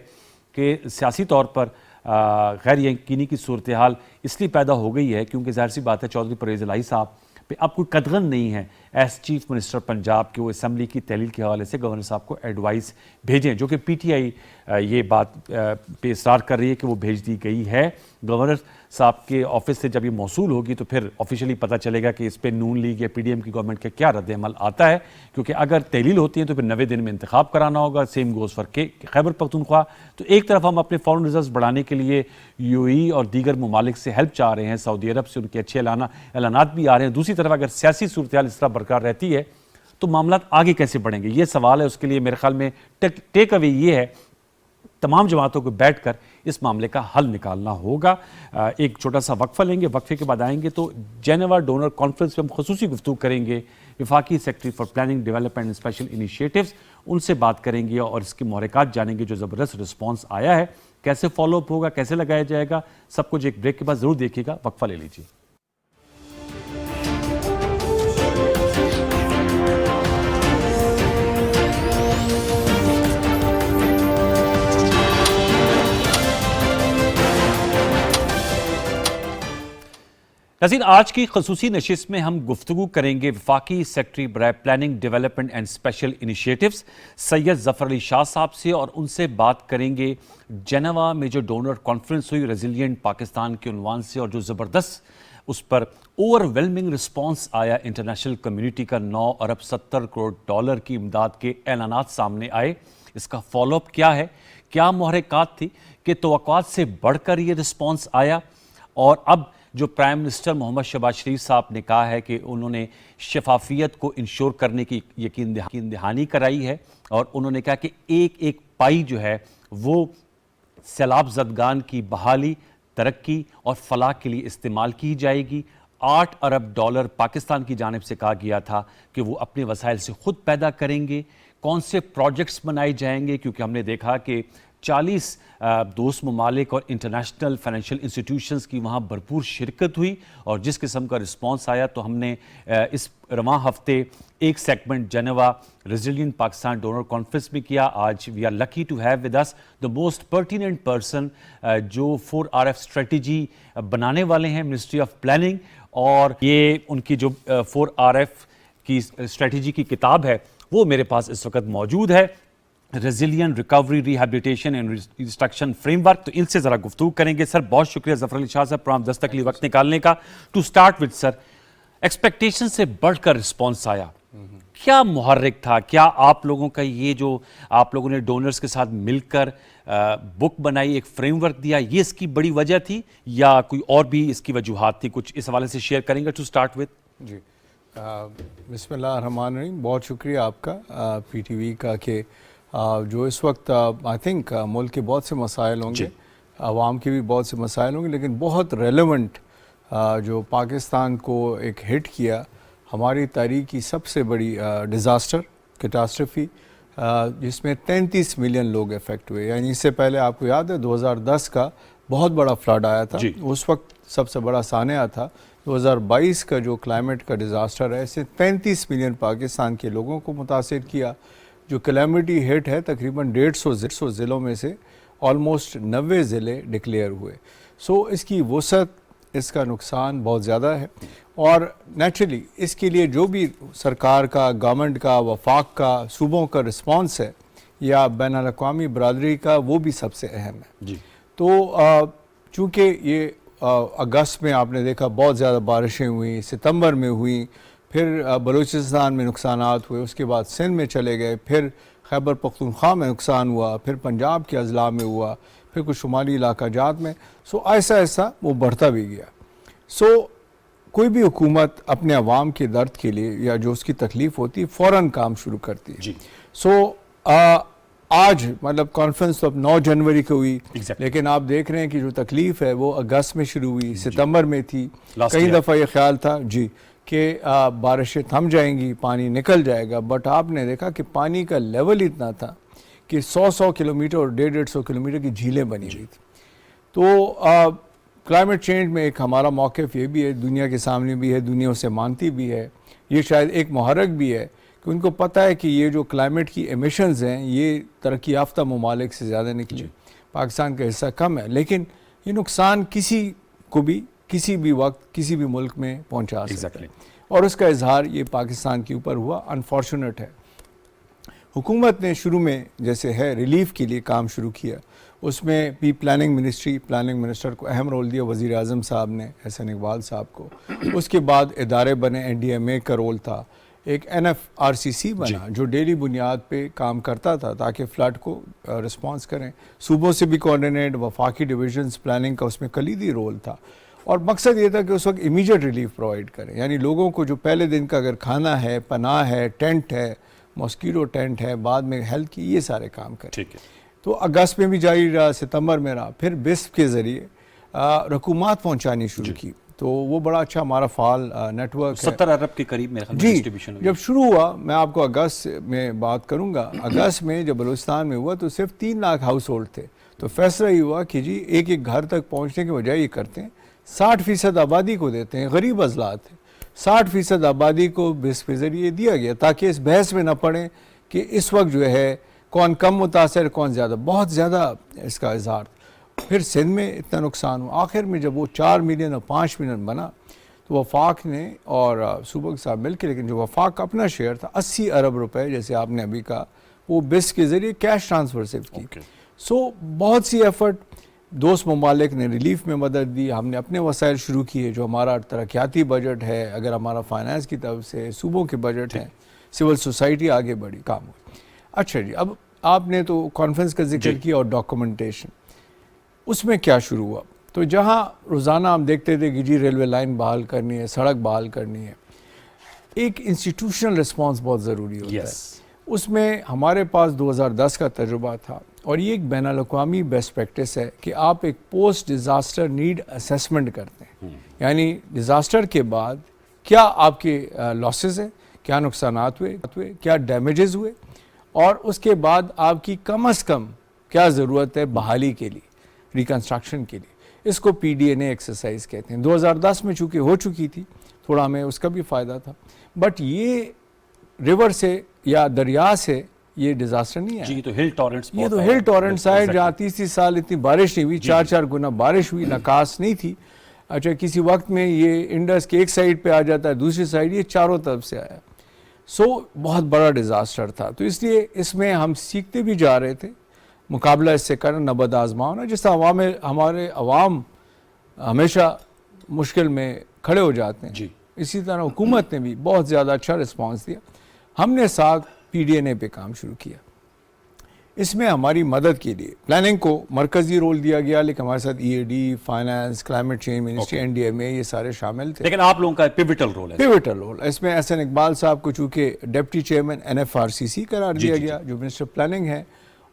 کہ سیاسی طور پر غیر یقینی کی صورتحال اس لیے پیدا ہو گئی ہے کیونکہ ظاہر سی بات ہے چودھری پرویز الہی صاحب پہ اب کوئی قدغن نہیں ہے ایز چیف منسٹر پنجاب کہ وہ اسمبلی کی تحلیل کے حوالے سے گورنر صاحب کو ایڈوائس بھیجیں، جو کہ PTI یہ بات پہ اصرار کر رہی ہے کہ وہ بھیج دی گئی ہے. گورنر صاحب کے آفس سے جب یہ موصول ہوگی تو پھر آفیشلی پتہ چلے گا کہ اس پہ نون لیگ یا PDM کی گورنمنٹ کا کیا رد عمل آتا ہے، کیونکہ اگر تحلیل ہوتی ہے تو پھر 90 دن میں انتخاب کرانا ہوگا. Same goes for Khyber Pakhtunkhwa. تو ایک طرف ہم اپنے فارن ریزروز بڑھانے کے لیے UAE اور دیگر ممالک سے ہیلپ چاہ رہے ہیں، سعودی عرب سے ان کے اچھے اعلانات بھی آ رہے ہیں. دوسری طرف اگر سیاسی صورتحال اس طرح برقرار رہتی ہے تو معاملات آگے کیسے بڑھیں گے، یہ سوال ہے. اس کے لیے میرے خیال میں ٹیک اوے یہ ہے تمام جماعتوں کو بیٹھ کر اس معاملے کا حل نکالنا ہوگا. ایک چھوٹا سا وقفہ لیں گے، وقفے کے بعد آئیں گے تو جنیوا ڈونر کانفرنس میں ہم خصوصی گفتگو کریں گے وفاقی secretary for planning development and special initiatives, ان سے بات کریں گے اور اس کے محرکات جانیں گے جو زبردست رسپانس آیا ہے، کیسے فالو اپ ہوگا، کیسے لگایا جائے گا، سب کچھ ایک بریک کے بعد ضرور دیکھیے گا. وقفہ لے لیجیے. ناظرین، آج کی خصوصی نشست میں ہم گفتگو کریں گے وفاقی سیکرٹری برائے planning development and special initiatives Syed Zafar Ali Shah صاحب سے، اور ان سے بات کریں گے جنیوا میں جو ڈونر کانفرنس ہوئی ریزیلینٹ پاکستان کے عنوان سے، اور جو زبردست اس پر اوور ویلمنگ رسپانس آیا انٹرنیشنل کمیونٹی کا. 9 ارب 70 کروڑ ڈالر کی امداد کے اعلانات سامنے آئے. اس کا فالو اپ کیا ہے، کیا محرکات تھی کہ توقعات سے بڑھ کر یہ رسپانس آیا، اور اب جو پرائم منسٹر محمد شہباز شریف صاحب نے کہا ہے کہ انہوں نے شفافیت کو انشور کرنے کی یقین دہانی کرائی ہے، اور انہوں نے کہا کہ ایک ایک پائی جو ہے وہ سیلاب زدگان کی بحالی، ترقی اور فلاح کے لیے استعمال کی جائے گی. 8 ارب ڈالر پاکستان کی جانب سے کہا گیا تھا کہ وہ اپنے وسائل سے خود پیدا کریں گے. کون سے پروجیکٹس بنائے جائیں گے، کیونکہ ہم نے دیکھا کہ 40 دوست ممالک اور انٹرنیشنل فائنینشیل انسٹیٹیوشنز کی وہاں بھرپور شرکت ہوئی، اور جس قسم کا رسپانس آیا تو ہم نے اس رواں ہفتے ایک segment Geneva resilient Pakistan donor conference میں کیا. آج we are lucky to have with us the most pertinent person جو 4RF اسٹریٹجی بنانے والے ہیں منسٹری آف پلاننگ، اور یہ ان کی جو 4RF کی اسٹریٹجی کی کتاب ہے وہ میرے پاس اس وقت موجود ہے، resilient recovery rehabilitation and restriction frame work. تو ان سے ذرا گفتگو کریں گے. سر بہت شکریہ ظفر علی شاہ صاحب پروگرام دستک لیے وقت نکالنے کا. To start with sir, expectation سے بڑھ کر رسپانس آیا، کیا محرک تھا؟ کیا آپ لوگوں کا یہ جو آپ لوگوں نے ڈونرز کے ساتھ مل کر بک بنائی، ایک فریم ورک دیا، یہ اس کی بڑی وجہ تھی یا کوئی اور بھی اس کی وجوہات تھی؟ کچھ اس حوالے سے شیئر کریں گے ٹو سٹارٹ وتھ. جی بسم اللہ الرحمن الرحیم. بہت شکریہ آپ کا PTV کا کہ جو اس وقت آئی تھنک ملک کے بہت سے مسائل ہوں گے، عوام کے بھی بہت سے مسائل ہوں گے، لیکن بہت ریلیونٹ جو پاکستان کو ایک ہٹ کیا، ہماری تاریخ کی سب سے بڑی ڈیزاسٹر کیٹاسٹرفی، جس میں 33 ملین لوگ افیکٹ ہوئے. یعنی اس سے پہلے آپ کو یاد ہے 2010 کا بہت بڑا فلڈ آیا تھا، اس وقت سب سے بڑا سانحہ تھا. 2022 کا جو کلائمیٹ کا ڈیزاسٹر ہے، اس سے 35 ملین پاکستان کے لوگوں کو متاثر کیا. جو کلیمٹی ہٹ ہے تقریباً 150 ضلعوں میں سے آلموسٹ 90 ضلع ڈکلیئر ہوئے. سو اس کی وسعت، اس کا نقصان بہت زیادہ ہے، اور نیچرلی اس کے لیے جو بھی سرکار کا، گورنمنٹ کا، وفاق کا، صوبوں کا رسپانس ہے یا بین الاقوامی برادری کا، وہ بھی سب سے اہم ہے. تو چونکہ یہ اگست میں آپ نے دیکھا بہت زیادہ بارشیں ہوئیں، ستمبر میں ہوئیں، پھر بلوچستان میں نقصانات ہوئے، اس کے بعد سندھ میں چلے گئے، پھر خیبر پختونخوا میں نقصان ہوا، پھر پنجاب کے اضلاع میں ہوا، پھر کچھ شمالی علاقہ جات میں. سو ایسا ایسا وہ بڑھتا بھی گیا. سو کوئی بھی حکومت اپنے عوام کے درد کے لیے یا جو اس کی تکلیف ہوتی ہے فوراً کام شروع کرتی ہے. سو آج مطلب کانفرنس تو اب 9 جنوری کو ہوئی Exactly. لیکن آپ دیکھ رہے ہیں کہ جو تکلیف ہے وہ اگست میں شروع ہوئی, ستمبر میں تھی. Last کئی year. دفعہ یہ خیال تھا جی کہ بارشیں تھم جائیں گی, پانی نکل جائے گا, بٹ آپ نے دیکھا کہ پانی کا لیول اتنا تھا کہ 100 کلومیٹر اور 150 کلومیٹر کی جھیلیں بنی ہوئی تھی. تو کلائمیٹ چینج میں ایک ہمارا موقف یہ بھی ہے, دنیا کے سامنے بھی ہے, دنیا اسے مانتی بھی ہے, یہ شاید ایک محرک بھی ہے کہ ان کو پتہ ہے کہ یہ جو کلائمیٹ کی ایمیشنز ہیں یہ ترقی یافتہ ممالک سے زیادہ نکلے, پاکستان کا حصہ کم ہے, لیکن یہ نقصان کسی کو بھی کسی بھی وقت کسی بھی ملک میں پہنچا سکتا ہے, اور اس کا اظہار یہ پاکستان کے اوپر ہوا. انفارچونیٹ ہے حکومت نے شروع میں جیسے ہے ریلیف کے لیے کام شروع کیا, اس میں بھی پلاننگ منسٹر کو اہم رول دیا, وزیر اعظم صاحب نے, احسن اقبال صاحب کو. اس کے بعد ادارے بنے, NDMA کا رول تھا, ایک NFRCC بنا جو ڈیلی بنیاد پہ کام کرتا تھا تاکہ فلڈ کو رسپانس کریں. صوبوں سے بھی کوارڈینیٹ, وفاقی ڈویژنز پلاننگ کا اس میں کلیدی رول تھا, اور مقصد یہ تھا کہ اس وقت امیجیٹ ریلیف پرووائڈ کریں, یعنی لوگوں کو جو پہلے دن کا اگر کھانا ہے, پناہ ہے, ٹینٹ ہے, ماسکیٹو ٹینٹ ہے, بعد میں ہیلتھ کی, یہ سارے کام کریں. تو اگست میں بھی جاری رہا, ستمبر میں رہا, پھر BISP کے ذریعے رقومات پہنچانی شروع کی. تو وہ بڑا اچھا ہمارا فعال نیٹ ورک ہے, 70 ارب کے قریب میرے خیال میں جی. ڈسٹریبیوشن ہوئی. جب شروع ہوا, میں آپ کو اگست میں بات کروں گا, اگست میں جب بلوچستان میں ہوا تو صرف 3 لاکھ ہاؤس ہولڈ تھے. تو فیصلہ یہ ہوا کہ جی ایک ایک گھر تک پہنچنے کے بجائے یہ کرتے ہیں 60% آبادی کو دیتے ہیں, غریب اضلاع ہیں, 60% آبادی کو BISP کے ذریعے دیا گیا تاکہ اس بحث میں نہ پڑیں کہ اس وقت جو ہے کون کم متاثر, کون زیادہ. بہت زیادہ اس کا اظہار. پھر سندھ میں اتنا نقصان ہوا, آخر میں جب وہ 4 ملین اور 5 ملین بنا تو وفاق نے اور صوبہ کے ساتھ مل کے, لیکن جو وفاق کا اپنا شیئر تھا 80 ارب روپے جیسے آپ نے ابھی کہا, وہ BISP کے ذریعے کیش ٹرانسفر سے کی. سو بہت سی ایفرٹ, دوست ممالک نے ریلیف میں مدد دی, ہم نے اپنے وسائل شروع کیے, جو ہمارا ترقیاتی بجٹ ہے, اگر ہمارا فائنانس کی طرف سے, صوبوں کے بجٹ ہیں, سول سوسائٹی آگے بڑھی, کام ہوا. اچھا جی, اب آپ نے تو کانفرنس کا ذکر کیا اور ڈاکومنٹیشن, اس میں کیا شروع ہوا. تو جہاں روزانہ ہم دیکھتے تھے کہ جی ریلوے لائن بحال کرنی ہے, سڑک بحال کرنی ہے, ایک انسٹیٹیوشنل رسپانس بہت ضروری ہوتا ہے. اس میں ہمارے پاس 2010 کا تجربہ تھا, اور یہ ایک بین الاقوامی بیسٹ پریکٹس ہے کہ آپ ایک پوسٹ ڈیزاسٹر نیڈ اسیسمنٹ کرتے ہیں, یعنی ڈیزاسٹر کے بعد کیا آپ کے لاسز ہیں, کیا نقصانات ہوئے, کیا ڈیمیجز ہوئے, اور اس کے بعد آپ کی کم از کم کیا ضرورت ہے بحالی کے لیے, ریکنسٹرکشن کے لیے. اس کو PDNA ایکسرسائز کہتے ہیں. 2010 میں چونکہ ہو چکی تھی, تھوڑا ہمیں اس کا بھی فائدہ تھا, بٹ یہ ریور سے یا دریا سے یہ ڈیزاسٹر نہیں ہے. جی, تو ہل ٹورنٹس, یہ تو ہل ٹورنٹس آئے جہاں 30 سال اتنی بارش نہیں ہوئی, 4 گنا بارش ہوئی, نکاس نہیں تھی. اچھا, کسی وقت میں یہ انڈس کے ایک سائڈ پہ آ جاتا ہے, دوسری سائڈ یہ چاروں طرف سے آیا. سو بہت بڑا ڈیزاسٹر تھا. تو اس لیے اس میں ہم سیکھتے بھی جا رہے تھے, مقابلہ اس سے کرنا, نبرد آزما ہونا. جس طرح ہمارے عوام ہمیشہ مشکل میں کھڑے ہو جاتے ہیں, اسی طرح حکومت نے بھی بہت زیادہ اچھا رسپانس دیا. ہم نے ساتھ PDNA پہ کام شروع کیا. اس میں ہماری مدد کے لیے پلاننگ کو مرکزی رول دیا گیا, لیکن ہمارے ساتھ EAD, finance, climate change ministry, NDMA, یہ سارے شامل تھے. لیکن آپ لوگوں کا پیوٹل رول ہے. پیوٹل رول اس میں احسن اقبال صاحب کو چونکہ ڈپٹی چیئرمین NFRCC قرار دیا گیا, جو منسٹر پلاننگ ہے,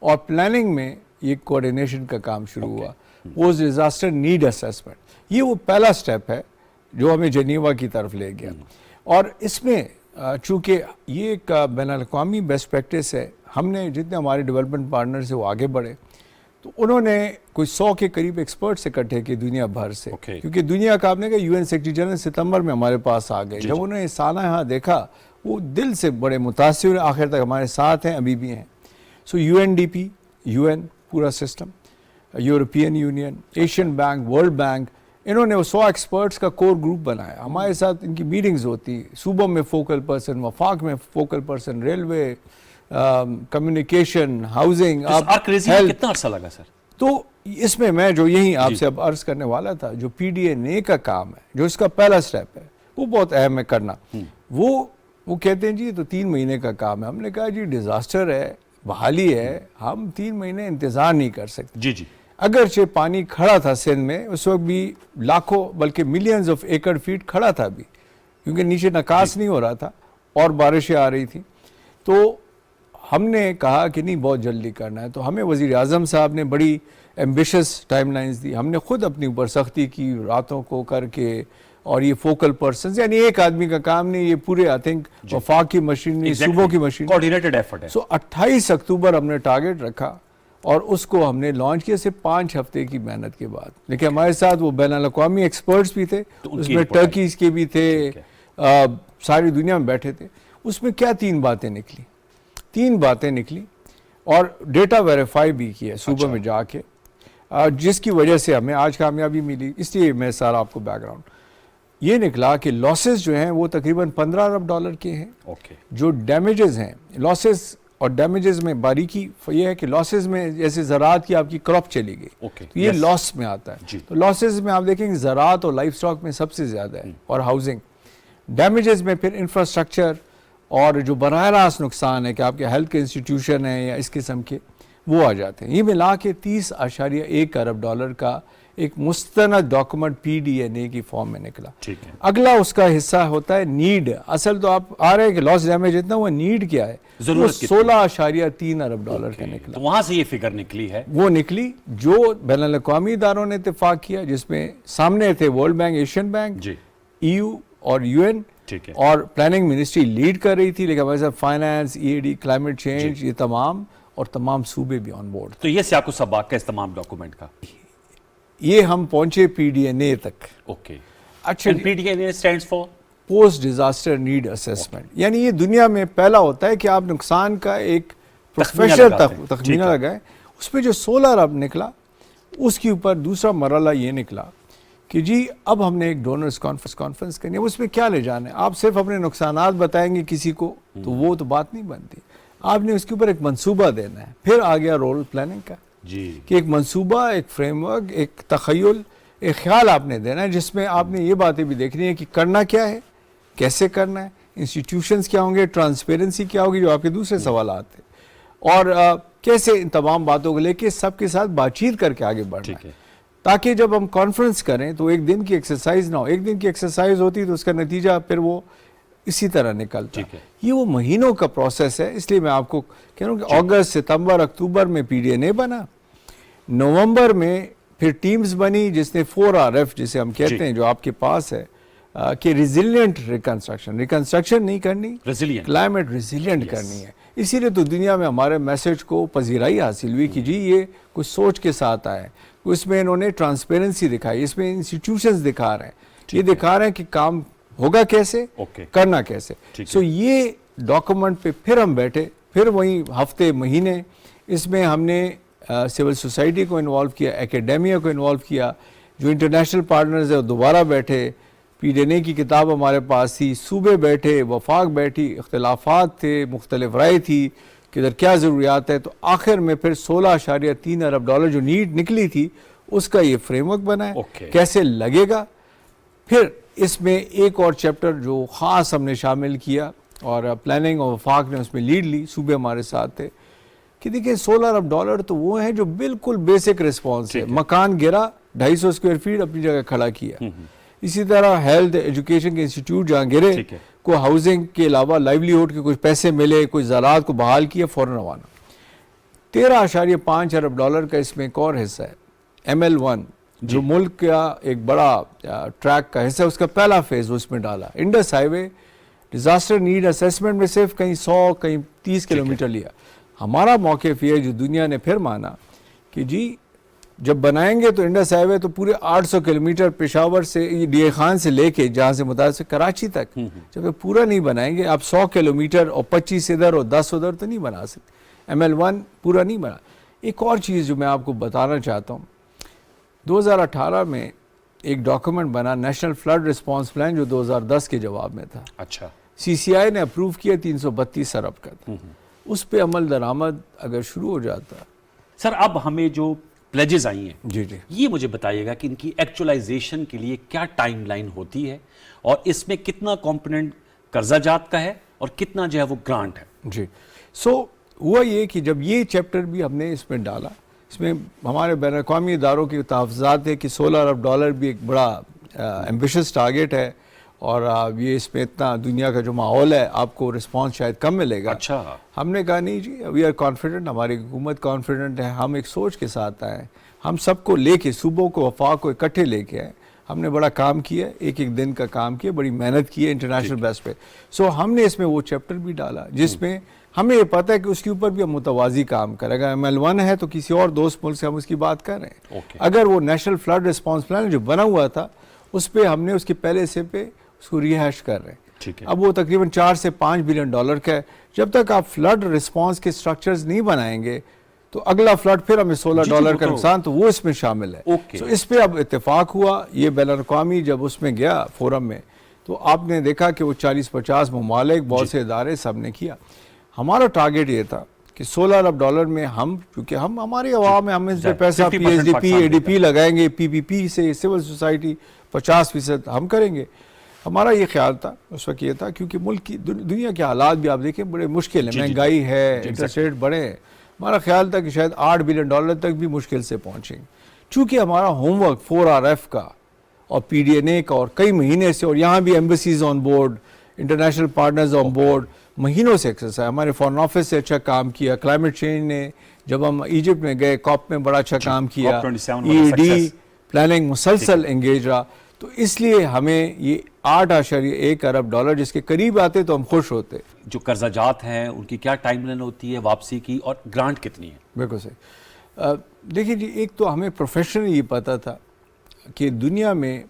اور پلاننگ میں یہ کوارڈینیشن کا کام شروع ہوا, پوسٹ ڈیزاسٹر نیڈ اسیسمنٹ. یہ وہ پہلا سٹیپ ہے جو ہمیں جنیوا کی طرف لے گیا. اور اس میں چونکہ یہ ایک بین الاقوامی بیسٹ پریکٹس ہے, ہم نے جتنے ہمارے ڈیولپمنٹ پارٹنر سے وہ آگے بڑھے, تو انہوں نے کوئی 100 کے قریب ایکسپرٹس اکٹھے کیے دنیا بھر سے, کیونکہ دنیا کا آپ نے کہا UN سیکرٹری جنرل ستمبر میں ہمارے پاس آ گئے. جب انہوں نے سالہ یہاں دیکھا, وہ دل سے بڑے متاثر ہوئے, آخر تک ہمارے ساتھ ہیں, ابھی بھی ہیں. سو UNDP, UN پورا system, European union, Asian bank, world bank, انہوں نے 100 ایکسپرٹس کا کور گروپ بنایا. ہمارے ساتھ ان کی میٹنگز ہوتی, صوبوں میں فوکل پرسن, وفاق میں focal person, railway, communication, housing. کتنا عرصہ لگا سر؟ تو اس میں جو یہی آپ سے اب عرض کرنے والا تھا, جو PDNA کا کام ہے, جو اس کا پہلا سٹیپ ہے, وہ بہت اہم ہے کرنا. وہ کہتے ہیں جی تو 3 مہینے کا کام ہے. ہم نے کہا جی ڈیزاسٹر ہے, بحالی ہے, ہم 3 مہینے انتظار نہیں کر سکتے. جی جی. اگرچہ پانی کھڑا تھا سندھ میں اس وقت بھی, لاکھوں بلکہ ملینز آف ایکڑ فیٹ کھڑا تھا بھی, کیونکہ نیچے نکاس نہیں ہو رہا تھا اور بارشیں آ رئی تھی. تو ہم نے کہا کہ نہیں بہت جلدی کرنا ہے، تو ہمیں وزیر اعظم صاحب نے بڑی ایمبیشس ٹائم لائنز دی. ہم نے خود اپنی اوپر سختی کی راتوں کو کر کے، اور یہ فوکل پرسنز، یعنی ایک آدمی کا کام نہیں، یہ پورے آئی تھنک وفاق کی مشینری، صوبوں کی مشینری، کوآرڈینیٹڈ ایفرٹ ہے. 28 اکتوبر ہم نے ٹارگٹ رکھا اور اس کو ہم نے لانچ کیا صرف 5 ہفتے کی محنت کے بعد. لیکن ہمارے ساتھ وہ بین الاقوامی ایکسپرٹس بھی تھے، اس میں ٹرکیز کے بھی تھے، ساری دنیا میں بیٹھے تھے. اس میں کیا 3 باتیں نکلی اور ڈیٹا ویریفائی بھی کیا صوبہ میں جا کے، جس کی وجہ سے ہمیں آج کامیابی ملی. اس لیے میں سارا آپ کو بیک گراؤنڈ یہ نکلا کہ لاسز جو ہیں وہ تقریباً $15 ارب کے ہیں. جو ڈیمیجز ہیں، لاسز اور ڈیمیجز میں باریکی یہ ہے کہ لاسز میں جیسے زراعت کی آپ کی کراپ چلی گئی، تو یہ لاس میں آتا ہے. تو لاسز میں آپ دیکھیں کہ زراعت اور لائف سٹاک میں سب سے زیادہ ہے، اور ہاؤسنگ. ڈیمیجز میں پھر انفراسٹرکچر اور جو براہ راست نقصان ہے کہ آپ کے ہیلتھ کے انسٹیٹیوشن ہیں یا اس قسم کے، وہ آ جاتے ہیں. یہ ملا کے $30.1 ارب کا ایک مستند ڈاکومنٹ PDNA کی فارم میں نکلا. اگلا اس کا حصہ ہوتا ہے نیڈ. اصل تو آپ آ رہے ہیں کہ لاس ڈیمیج اتنا، وہ نیڈ کیا ہے، $16.3 ارب کا نکلا. وہاں سے یہ فگر نکلی ہے، وہ نکلی جو بین الاقوامی اداروں نے اتفاق کیا، جس میں سامنے تھے world Bank, Asian bank, EU اور UN، اور پلاننگ منسٹری لیڈ کر رہی تھی، لیکن ہمارے ساتھ فائنانس، EAD، کلائمیٹ چینج، یہ تمام صوبے بھی آن بورڈ. تو یہ سیاق و سباق کا تمام ڈاکومنٹ کا یہ ہم پہنچے PDNA تک. اچھا، PDNA stands for post disaster need assessment. یعنی یہ دنیا میں پہلا ہوتا ہے کہ آپ نقصان کا ایک پروفیشنل تخمینہ لگائیں. اس پہ جو 16 ارب نکلا، اس کے اوپر دوسرا مرحلہ یہ نکلا کہ جی اب ہم نے ایک ڈونرز کانفرنس کرنی ہے. اس میں کیا لے جانا ہے؟ آپ صرف اپنے نقصانات بتائیں گے کسی کو تو وہ تو بات نہیں بنتی. آپ نے اس کے اوپر ایک منصوبہ دینا ہے. پھر آ گیا رول پلاننگ کا، کہ ایک منصوبہ، ایک فریم ورک، ایک تخیل، ایک خیال آپ نے دینا ہے، جس میں آپ نے یہ باتیں بھی دیکھنی ہے کہ کرنا کیا ہے، کیسے کرنا ہے، انسٹیٹیوشنز کیا ہوں گے، ٹرانسپیرنسی کیا ہوگی، جو آپ کے دوسرے سوالات ہیں، اور کیسے ان تمام باتوں کو لے کے سب کے ساتھ بات چیت کر کے آگے بڑھنا ہے، تاکہ جب ہم کانفرنس کریں تو ایک دن کی ایکسرسائز نہ ہو. ایک دن کی ایکسرسائز ہوتی تو اس کا نتیجہ پھر وہ اسی طرح نکلتا. یہ وہ مہینوں کا پروسیس ہے. اس لیے میں آپ کو کہہ رہا ہوں کہ اگست، ستمبر، اکتوبر میں PDNA بنا، نومبر میں پھر ٹیمز بنی جس نے 4RF جسے ہم کہتے ہیں، جو آپ کے پاس ہے، کہ ریزیلینٹ ریکنسٹرکشن نہیں کرنی، کلائمیٹ ریزیلینٹ کرنی ہے. اسی لیے تو دنیا میں ہمارے میسج کو پذیرائی حاصل ہوئی کہ جی یہ کچھ سوچ کے ساتھ آئے. اس میں انہوں نے ٹرانسپیرنسی دکھائی، اس میں انسٹیٹیوشنز دکھا رہے ہیں، یہ دکھا رہے ہیں کہ کام ہوگا کیسے، کرنا کیسے. سو یہ ڈاکومنٹ پہ پھر ہم بیٹھے، پھر وہیں ہفتے مہینے اس میں ہم نے سول سوسائٹی کو انوالو کیا، اکیڈیمیا کو انوالو کیا، جو انٹرنیشنل پارٹنرز ہیں وہ دوبارہ بیٹھے. PDNA کی کتاب ہمارے پاس تھی، صوبے بیٹھے، وفاق بیٹھی، اختلافات تھے، مختلف رائے تھی کہ ادھر کیا ضروریات ہے. تو آخر میں پھر $16.3 ارب جو نیڈ نکلی تھی، اس کا یہ فریم ورک بنا ہے، کیسے لگے گا. پھر اس میں ایک اور چیپٹر جو خاص ہم نے شامل کیا، اور پلاننگ اور وفاق نے اس میں لیڈ لی، صوبے ہمارے ساتھ تھے، کہ دیکھیں $16 ارب تو وہ ہیں جو بالکل بیسک ریسپانس ہے. مکان گرا، 250 اسکوائر فیٹ اپنی جگہ کھڑا کیا. اسی طرح ہیلتھ ایجوکیشن کے انسٹیٹیوٹ جہاں گرے، کوئی ہاؤسنگ کے علاوہ لائیولیہوڈ کے کچھ پیسے ملے، کوئی زراعت کو بحال کیا، فوراً روانہ. $13.5 ارب کا اس میں ایک اور حصہ ہے، ML1، جو ملک کا ایک بڑا ٹریک کا حصہ، اس کا پہلا فیز اس میں ڈالا. انڈس ہائی وے ڈیزاسٹر نیڈ اسیسمنٹ میں صرف کہیں 100 کہیں 30 کلومیٹر لیا. ہمارا موقف یہ جو دنیا نے پھر مانا کہ جی جب بنائیں گے تو انڈس ہائی وے تو پورے 800 کلومیٹر پشاور سے، DA خان سے لے کے جہاں سے متعلق کراچی تک، جب پورا نہیں بنائیں گے آپ 100 کلومیٹر اور 25 ادھر اور 10 ادھر تو نہیں بنا سکتے. ML1 پورا نہیں بنا. ایک اور چیز جو میں آپ کو بتانا چاہتا ہوں، 2018 میں ایک ڈاکومنٹ بنا، نیشنل فلڈ رسپانس پلان، جو 2010 کے جواب میں تھا. اچھا، CCI نے اپروو کیا، 332 ارب کا تھا. اس پہ عمل درآمد اگر شروع ہو جاتا. سر اب ہمیں جو پلیجز آئی ہیں، جی یہ مجھے بتائیے گا کہ ان کی ایکچولائزیشن کے لیے کیا ٹائم لائن ہوتی ہے، اور اس میں کتنا کمپوننٹ قرضہ جات کا ہے اور کتنا جو ہے وہ گرانٹ ہے. جی ہوا یہ کہ جب یہ چیپٹر بھی ہم نے اس میں ڈالا، اس میں ہمارے بین الاقوامی اداروں کے تحفظات ہے کہ $16 ارب بھی ایک بڑا ایمبیشس ٹارگیٹ ہے، اور یہ اس میں اتنا دنیا کا جو ماحول ہے آپ کو رسپانس شاید کم ملے گا. اچھا. ہم نے کہا نہیں جی وی آر کانفیڈنٹ, ہماری حکومت کانفیڈنٹ ہے, ہم ایک سوچ کے ساتھ آئے ہیں, ہم سب کو لے کے صوبوں کو وفاق کو اکٹھے لے کے آئے. ہم نے بڑا کام کیا, ایک ایک دن کا کام کیا, بڑی محنت کی ہے انٹرنیشنل بیس پہ. سو ہم نے اس میں وہ چیپٹر بھی ڈالا جس میں ہمیں یہ پتہ ہے کہ اس کے اوپر بھی ہم متوازی کام کریں. اگر ML1 ہے تو کسی اور دوست ملک سے ہم اس کی بات کر رہے ہیں. اگر وہ نیشنل فلڈ رسپانس پلان جو بنا ہوا تھا اس پہ ہم نے اس کے پہلے سے پہ اس کو ریہیش کر رہے ہیں. اب وہ تقریباً 4 سے 5 بلین ڈالر کا ہے. جب تک آپ فلڈ رسپانس کے سٹرکچرز نہیں بنائیں گے تو اگلا فلڈ پھر ہمیں $16 کا نقصان, تو وہ اس میں شامل ہے. تو اس پہ اب اتفاق ہوا. یہ بین الاقوامی جب اس میں گیا فورم میں تو آپ نے دیکھا کہ وہ 40-50 ممالک, بہت سے ادارے سب نے کیا. ہمارا ٹارگیٹ یہ تھا کہ $16 ارب میں ہم, کیونکہ ہم ہمارے عوام میں ہم اس پہ پیسہ PSDP ADP لگائیں گے, PPP سے سول سوسائٹی 50% ہم کریں گے. ہمارا یہ خیال تھا اس وقت, یہ تھا کیونکہ ملک کی دنیا کے حالات بھی آپ دیکھیں بڑے مشکل ہیں, مہنگائی ہے, انٹرسٹ ریٹ بڑے ہیں. ہمارا خیال تھا کہ شاید $8 بلین تک بھی مشکل سے پہنچیں. چونکہ ہمارا ہوم ورک 4RF کا اور PDNA کا اور کئی مہینے سے, اور یہاں بھی embassies on board, international partners on board, مہینوں سے ایکسرسائز. ہمارے فارن آفس سے اچھا کام کیا. کلائمیٹ چینج نے جب ہم ایجپٹ میں گئے COP میں بڑا اچھا کام کیا. ED پلاننگ مسلسل انگیج رہا. تو اس لیے ہمیں یہ $8.1 ارب جس کے قریب آتے تو ہم خوش ہوتے. جو قرضہ جات ہیں ان کی کیا ٹائم لائن ہوتی ہے واپسی کی, اور گرانٹ کتنی ہے؟ بالکل صحیح. دیکھیے جی, ایک تو ہمیں پروفیشنلی یہ پتہ تھا کہ دنیا میں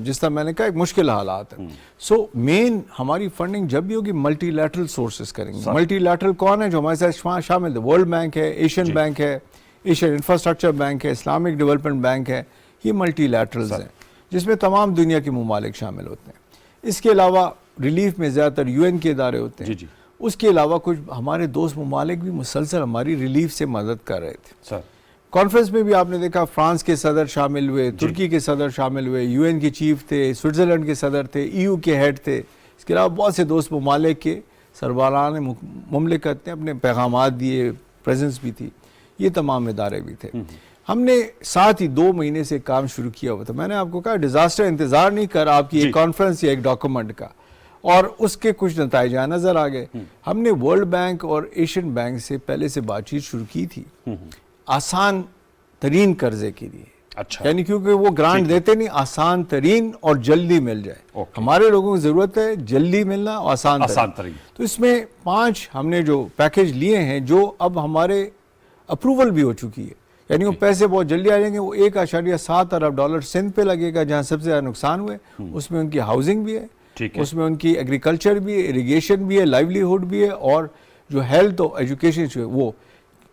جس طرح میں نے کہا ایک مشکل حالات ہیں. سو مین ہماری فنڈنگ جب بھی ہوگی ملٹی لیٹرل سورسز کریں گے. ملٹی لیٹرل کون ہے جو ہمارے ساتھ شامل ہے؟ ورلڈ بینک ہے, ایشین بینک ہے, ایشین انفراسٹرکچر بینک ہے, اسلامک ڈیولپمنٹ بینک ہے. یہ ملٹی لیٹرلز ہیں جس میں تمام دنیا کے ممالک شامل ہوتے ہیں. اس کے علاوہ ریلیف میں زیادہ تر UN کے ادارے ہوتے ہیں. اس کے علاوہ کچھ ہمارے دوست ممالک بھی مسلسل ہماری ریلیف سے مدد کر رہے تھے. کانفرنس میں بھی آپ نے دیکھا فرانس کے صدر شامل ہوئے, ترکی کے صدر شامل ہوئے, UN کے چیف تھے, سوئٹزرلینڈ کے صدر تھے, EU کے ہیڈ تھے. اس کے علاوہ بہت سے دوست ممالک کے سربراہان مملکت نے اپنے پیغامات دیے, پریزنس بھی تھی. یہ تمام ادارے بھی تھے. ہم نے ساتھ ہی 2 مہینے سے کام شروع کیا ہوا تھا. میں نے آپ کو کہا ڈیزاسٹر انتظار نہیں کر آپ کی ایک کانفرنس یا ایک ڈاکومنٹ کا, اور اس کے کچھ نتائج نظر آ گئے. ہم نے ورلڈ بینک اور ایشین بینک سے پہلے سے بات چیت شروع کی تھی آسان ترین قرضے کے لیے. اچھا. یعنی کیونکہ وہ گرانٹ دیتے نہیں, آسان ترین اور جلدی مل جائے. ہمارے لوگوں کو ضرورت ہے جلدی ملنا, آسان ترین. تو اس میں 5 ہم نے جو پیکج لیے ہیں جو اب ہمارے اپروول بھی ہو چکی ہے. یعنی وہ پیسے بہت جلدی آ جائیں گے. وہ $1.7 ارب سندھ پہ لگے گا جہاں سب سے زیادہ نقصان ہوئے. اس میں ان کی ہاؤسنگ بھی ہے, اس میں ان کی ایگریکلچر بھی ہے, اریگیشن بھی ہے, لائیولیہوڈ بھی ہے, اور جو ہیلتھ اور ایجوکیشن جو ہے وہ.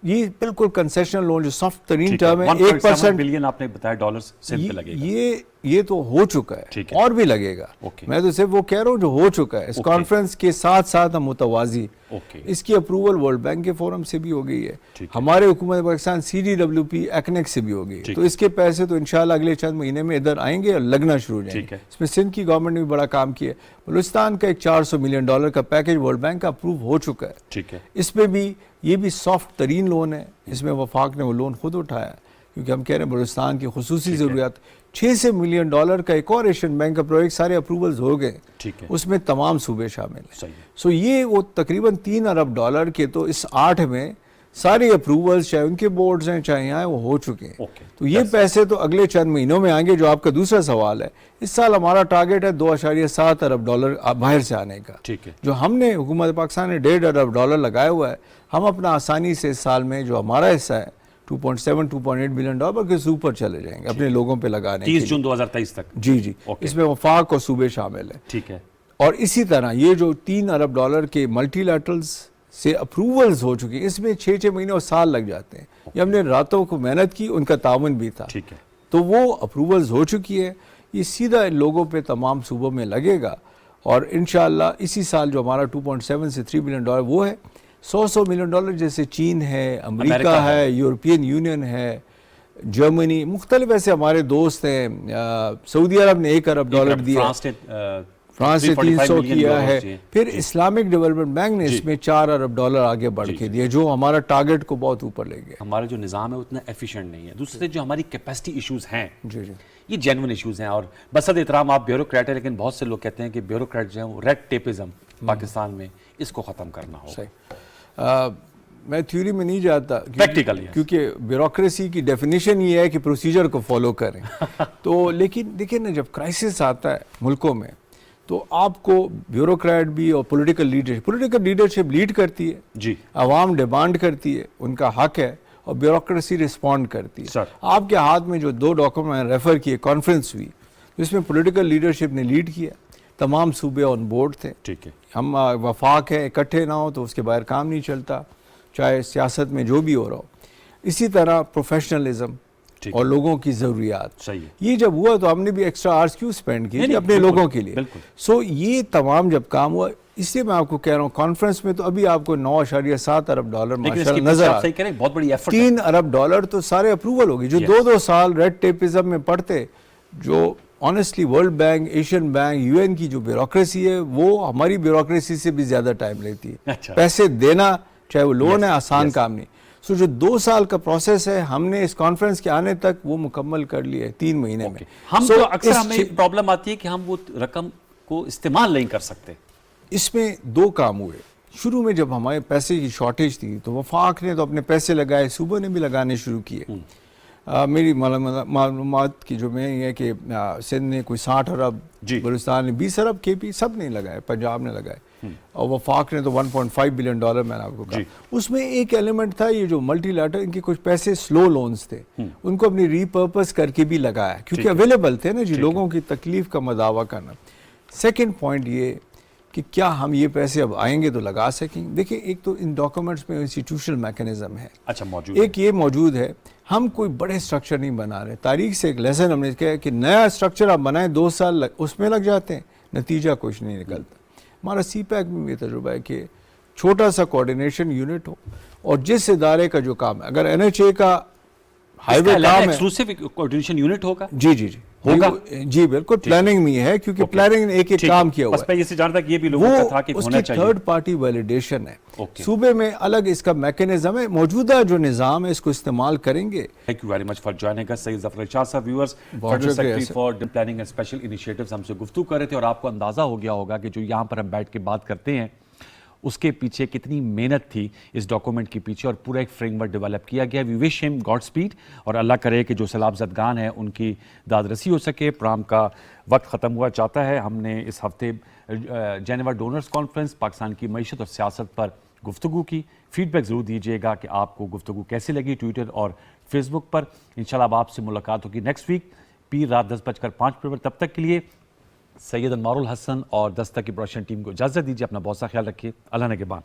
یہ بالکل کنسیشنل لون جو سافٹ ترین ٹرم ہے. 1.7 بلین آپ نے بتایا ڈالرز سندھ پہ لگے گا. یہ تو ہو چکا ہے اور بھی لگے گا. میں تو صرف وہ کہہ رہا ہوں جو ہو چکا ہے. اس کانفرنس کے ساتھ ساتھ ہم متوازی, اس کی اپروول ورلڈ بینک کے فورم سے بھی ہو گئی ہے, ہمارے حکومت پاکستان CDWP ایکنیک سے بھی ہو گئی ہے. تو اس کے پیسے تو انشاءاللہ اگلے چند مہینے میں ادھر آئیں گے اور لگنا شروع ہو جائیں گے. اس میں سندھ کی گورنمنٹ نے بھی بڑا کام کیا ہے. بلوچستان کا ایک $400 ملین کا پیکج ورلڈ بینک کا اپروو ہو چکا ہے. اس میں بھی یہ بھی سافٹ ترین لون ہے. اس میں وفاق نے وہ لون خود اٹھایا کیونکہ ہم کہہ رہے ہیں بلوچستان کی خصوصی ضروریات. $600 ملین کا ایک اور ایشین بینک کا پروجیکٹ, سارے اپروولز ہو گئے. اس میں تمام صوبے شامل ہیں. سو یہ وہ تقریباً $3 ارب کے تو اس 8 میں سارے اپروولز چاہے ان کے بورڈز ہیں چاہے یہاں وہ ہو چکے ہیں. تو یہ پیسے تو اگلے چند مہینوں میں آئیں گے. جو آپ کا دوسرا سوال ہے, اس سال ہمارا ٹارگیٹ ہے $2.7 ارب باہر سے آنے کا. جو ہم نے حکومت پاکستان نے $1.5 ارب لگایا ہوا ہے, ہم اپنا آسانی سے اس سال میں جو ہمارا حصہ ہے 2.8 بلین ڈالر کے اوپر چلے جائیں گے اپنے لوگوں پہ لگانے. 30 جون 2023 تک. جی اس میں وفاق اور صوبے شامل ہیں. ٹھیک ہے. اور اسی طرح یہ جو $3 ارب کے ملٹی لیٹرلز سے اپروولز ہو چکی ہیں, اس میں 6 مہینے اور سال لگ جاتے ہیں. یہ ہم نے راتوں کو محنت کی, ان کا تعاون بھی تھا. ٹھیک ہے. تو وہ اپروولز ہو چکی ہے. یہ سیدھا ان لوگوں پہ تمام صوبوں میں لگے گا, اور انشاءاللہ اسی سال جو ہمارا 2.7 سے 3 بلین ڈالر وہ ہے. $100 ملین جیسے چین ہے, امریکہ ہے, یورپین یونین ہے, جرمنی, مختلف ایسے ہمارے دوست ہیں. سعودی عرب نے $1 ارب دیا. فرانس نے 345 300 ملین کیا یوروز ہے، دیے۔ پھر اسلامک ڈیولپمنٹ بینک نے اس میں 4 ارب ڈالر آگے بڑھ کے دیا، جو ہمارا ٹارگٹ کو بہت اوپر لے گیا۔ ہمارا جو نظام ہے اتنا ایفیشینٹ نہیں ہے۔ دوسرے جو ہماری کیپیسٹی ایشوز ہیں، جی جی یہ جینون ایشوز ہیں، اور بصد احترام آپ بیوروکریٹ ہیں، لیکن بہت سے لوگ کہتے ہیں کہ بیوروکریٹ جو ہیں وہ ریڈ ٹیپزم پاکستان میں، اس کو ختم کرنا ہوگا۔ صحیح۔ میں تھیوری میں نہیں جاتا Practical, yes. کیونکہ بیوروکریسی کی ڈیفینیشن یہ ہے کہ پروسیجر کو فالو کریں، تو لیکن دیکھیں نا، جب کرائسس آتا ہے ملکوں میں تو آپ کو بیوروکریٹ بھی اور پولیٹیکل لیڈرشپ لیڈ کرتی ہے، جی عوام ڈیمانڈ کرتی ہے، ان کا حق ہے، اور بیوروکریسی رسپونڈ کرتی ہے۔ Sir. آپ کے ہاتھ میں جو 2 ڈاکومنٹ ریفر کیے، کانفرنس ہوئی، جس میں پولیٹیکل لیڈرشپ نے لیڈ کیا، تمام صوبے آن بورڈ تھے۔ ٹھیک ہے، ہم وفاق ہے، اکٹھے نہ ہو تو اس کے باہر کام نہیں چلتا، چاہے سیاست میں جو بھی ہو رہا ہو۔ اسی طرح پروفیشنلزم ٹھیک اور لوگوں کی ضروریات، صحیح ہے۔ یہ جب ہوا تو ہم نے بھی ایکسٹرا آرز کیوں سپینڈ کی اپنے لوگوں کے لیے۔ بالکل۔ سو یہ تمام جب کام ہوا، اس لیے میں آپ کو کہہ رہا ہوں کانفرنس میں تو ابھی آپ کو 9.7 ارب ڈالر لیکن اس ماشاء کی اللہ پیچھے نظر آپ آ صحیح کہہ رہے ہیں، بہت بڑی ایفرٹ ہے۔ 3 ارب ڈالر تو سارے اپروول ہو گئے، جو 2 سال ریڈ ٹیپزم میں پڑھتے، جو honestly World Bank, Asian Bank, U N کی جو بیوروکریسی ہے وہ ہماری بیوروکریسی سے بھی زیادہ ٹائم لیتی ہے۔ اچھا۔ پیسے دینا چاہے وہ لون ہے، آسان کام نہیں۔ سو جو 2 سال کا پروسیس ہے، ہم نے اس کانفرنس کے آنے تک وہ مکمل کر لیا ہے 3 مہینے میں۔ ہم So تو اکثر اس ہمیں پرابلم آتی ہے کہ ہم وہ رقم کو استعمال نہیں کر سکتے۔ اس میں 2 کام ہوئے۔ شروع میں جب ہمارے پیسے کی شارٹیج تھی تو وفاق نے تو اپنے پیسے لگائے، صوبوں نے بھی لگانے شروع کیے۔ میری معلومات کی جو میں یہ ہے کہ سندھ نے کوئی 60 ارب، بلوچستان نے 20 ارب، کے پی سب نے لگائے، پنجاب نے لگائے، اور وفاق نے تو 1.5 بلین ڈالر میں نے آپ کو کہا۔ اس میں ایک ایلیمنٹ تھا یہ جو ملٹی لیٹر، ان کے کچھ پیسے سلو لونز تھے، ان کو اپنی ری پرپس کر کے بھی لگایا کیونکہ اویلیبل تھے نا جی، لوگوں کی تکلیف کا مداوع کرنا۔ سیکنڈ پوائنٹ یہ کہ کیا ہم یہ پیسے اب آئیں گے تو لگا سکیں گے؟ دیکھیں، ایک تو ان ڈاکومنٹس میں انسٹیٹیوشنل میکنزم ہے، اچھا موجود ایک یہ موجود ہے، ہم کوئی بڑے سٹرکچر نہیں بنا رہے۔ تاریخ سے ایک لیسن ہم نے کہا کہ نیا سٹرکچر آپ بنائیں 2 سال اس میں لگ جاتے ہیں، نتیجہ کچھ نہیں نکلتا۔ ہمارا سی پیک میں بھی تجربہ ہے کہ چھوٹا سا کوارڈینیشن یونٹ ہو، اور جس ادارے کا جو کام ہے، اگر این ایچ اے کا ہائی وے کام ہے، ایکسکلوسیو کوارڈینیشن یونٹ ہوگا۔ جی جی جی ہوگا، جی بالکل پلاننگ میں ہے، کیونکہ پلاننگ نے ایک کام کیا ہوا بس میں یہ سے جانتا کہ یہ بھی لوگوں کا تھا کہ اس ہونا کی چاہیے۔ 3rd پارٹی ویلیڈیشن ہے، صوبے میں الگ اس کا میکنزم ہے، موجودہ جو نظام ہے اس کو استعمال کریں گے۔ Thank you very much for joining us. سید ظفر شاہ صاحب، viewers, federal secretary for planning and special initiatives, ہم سے گفتگو کر رہے تھے، اور آپ کو اندازہ ہو گیا ہوگا کہ جو یہاں پر ہم بیٹھ کے بات کرتے ہیں اس کے پیچھے کتنی محنت تھی اس ڈاکومنٹ کے پیچھے، اور پورا ایک فریم ورک ڈیولپ کیا گیا۔ وی وش ہم گاڈ سپیڈ، اور اللہ کرے کہ جو سیلاب زدگان ہیں ان کی داد رسی ہو سکے۔ پروگرام کا وقت ختم ہوا چاہتا ہے۔ ہم نے اس ہفتے جینیوا ڈونرز کانفرنس، پاکستان کی معیشت اور سیاست پر گفتگو کی۔ فیڈ بیک ضرور دیجیے گا کہ آپ کو گفتگو کیسے لگی، ٹویٹر اور فیس بک پر۔ انشاءاللہ اب آپ سے ملاقات ہوگی نیکسٹ ویک پیر رات 10:05 پر۔ تب تک کے لیے سید انوار الحسن اور دستک کی پروڈکشن ٹیم کو اجازت دیجیے۔ اپنا بہت سا خیال رکھیے۔ اللہ نگہبان۔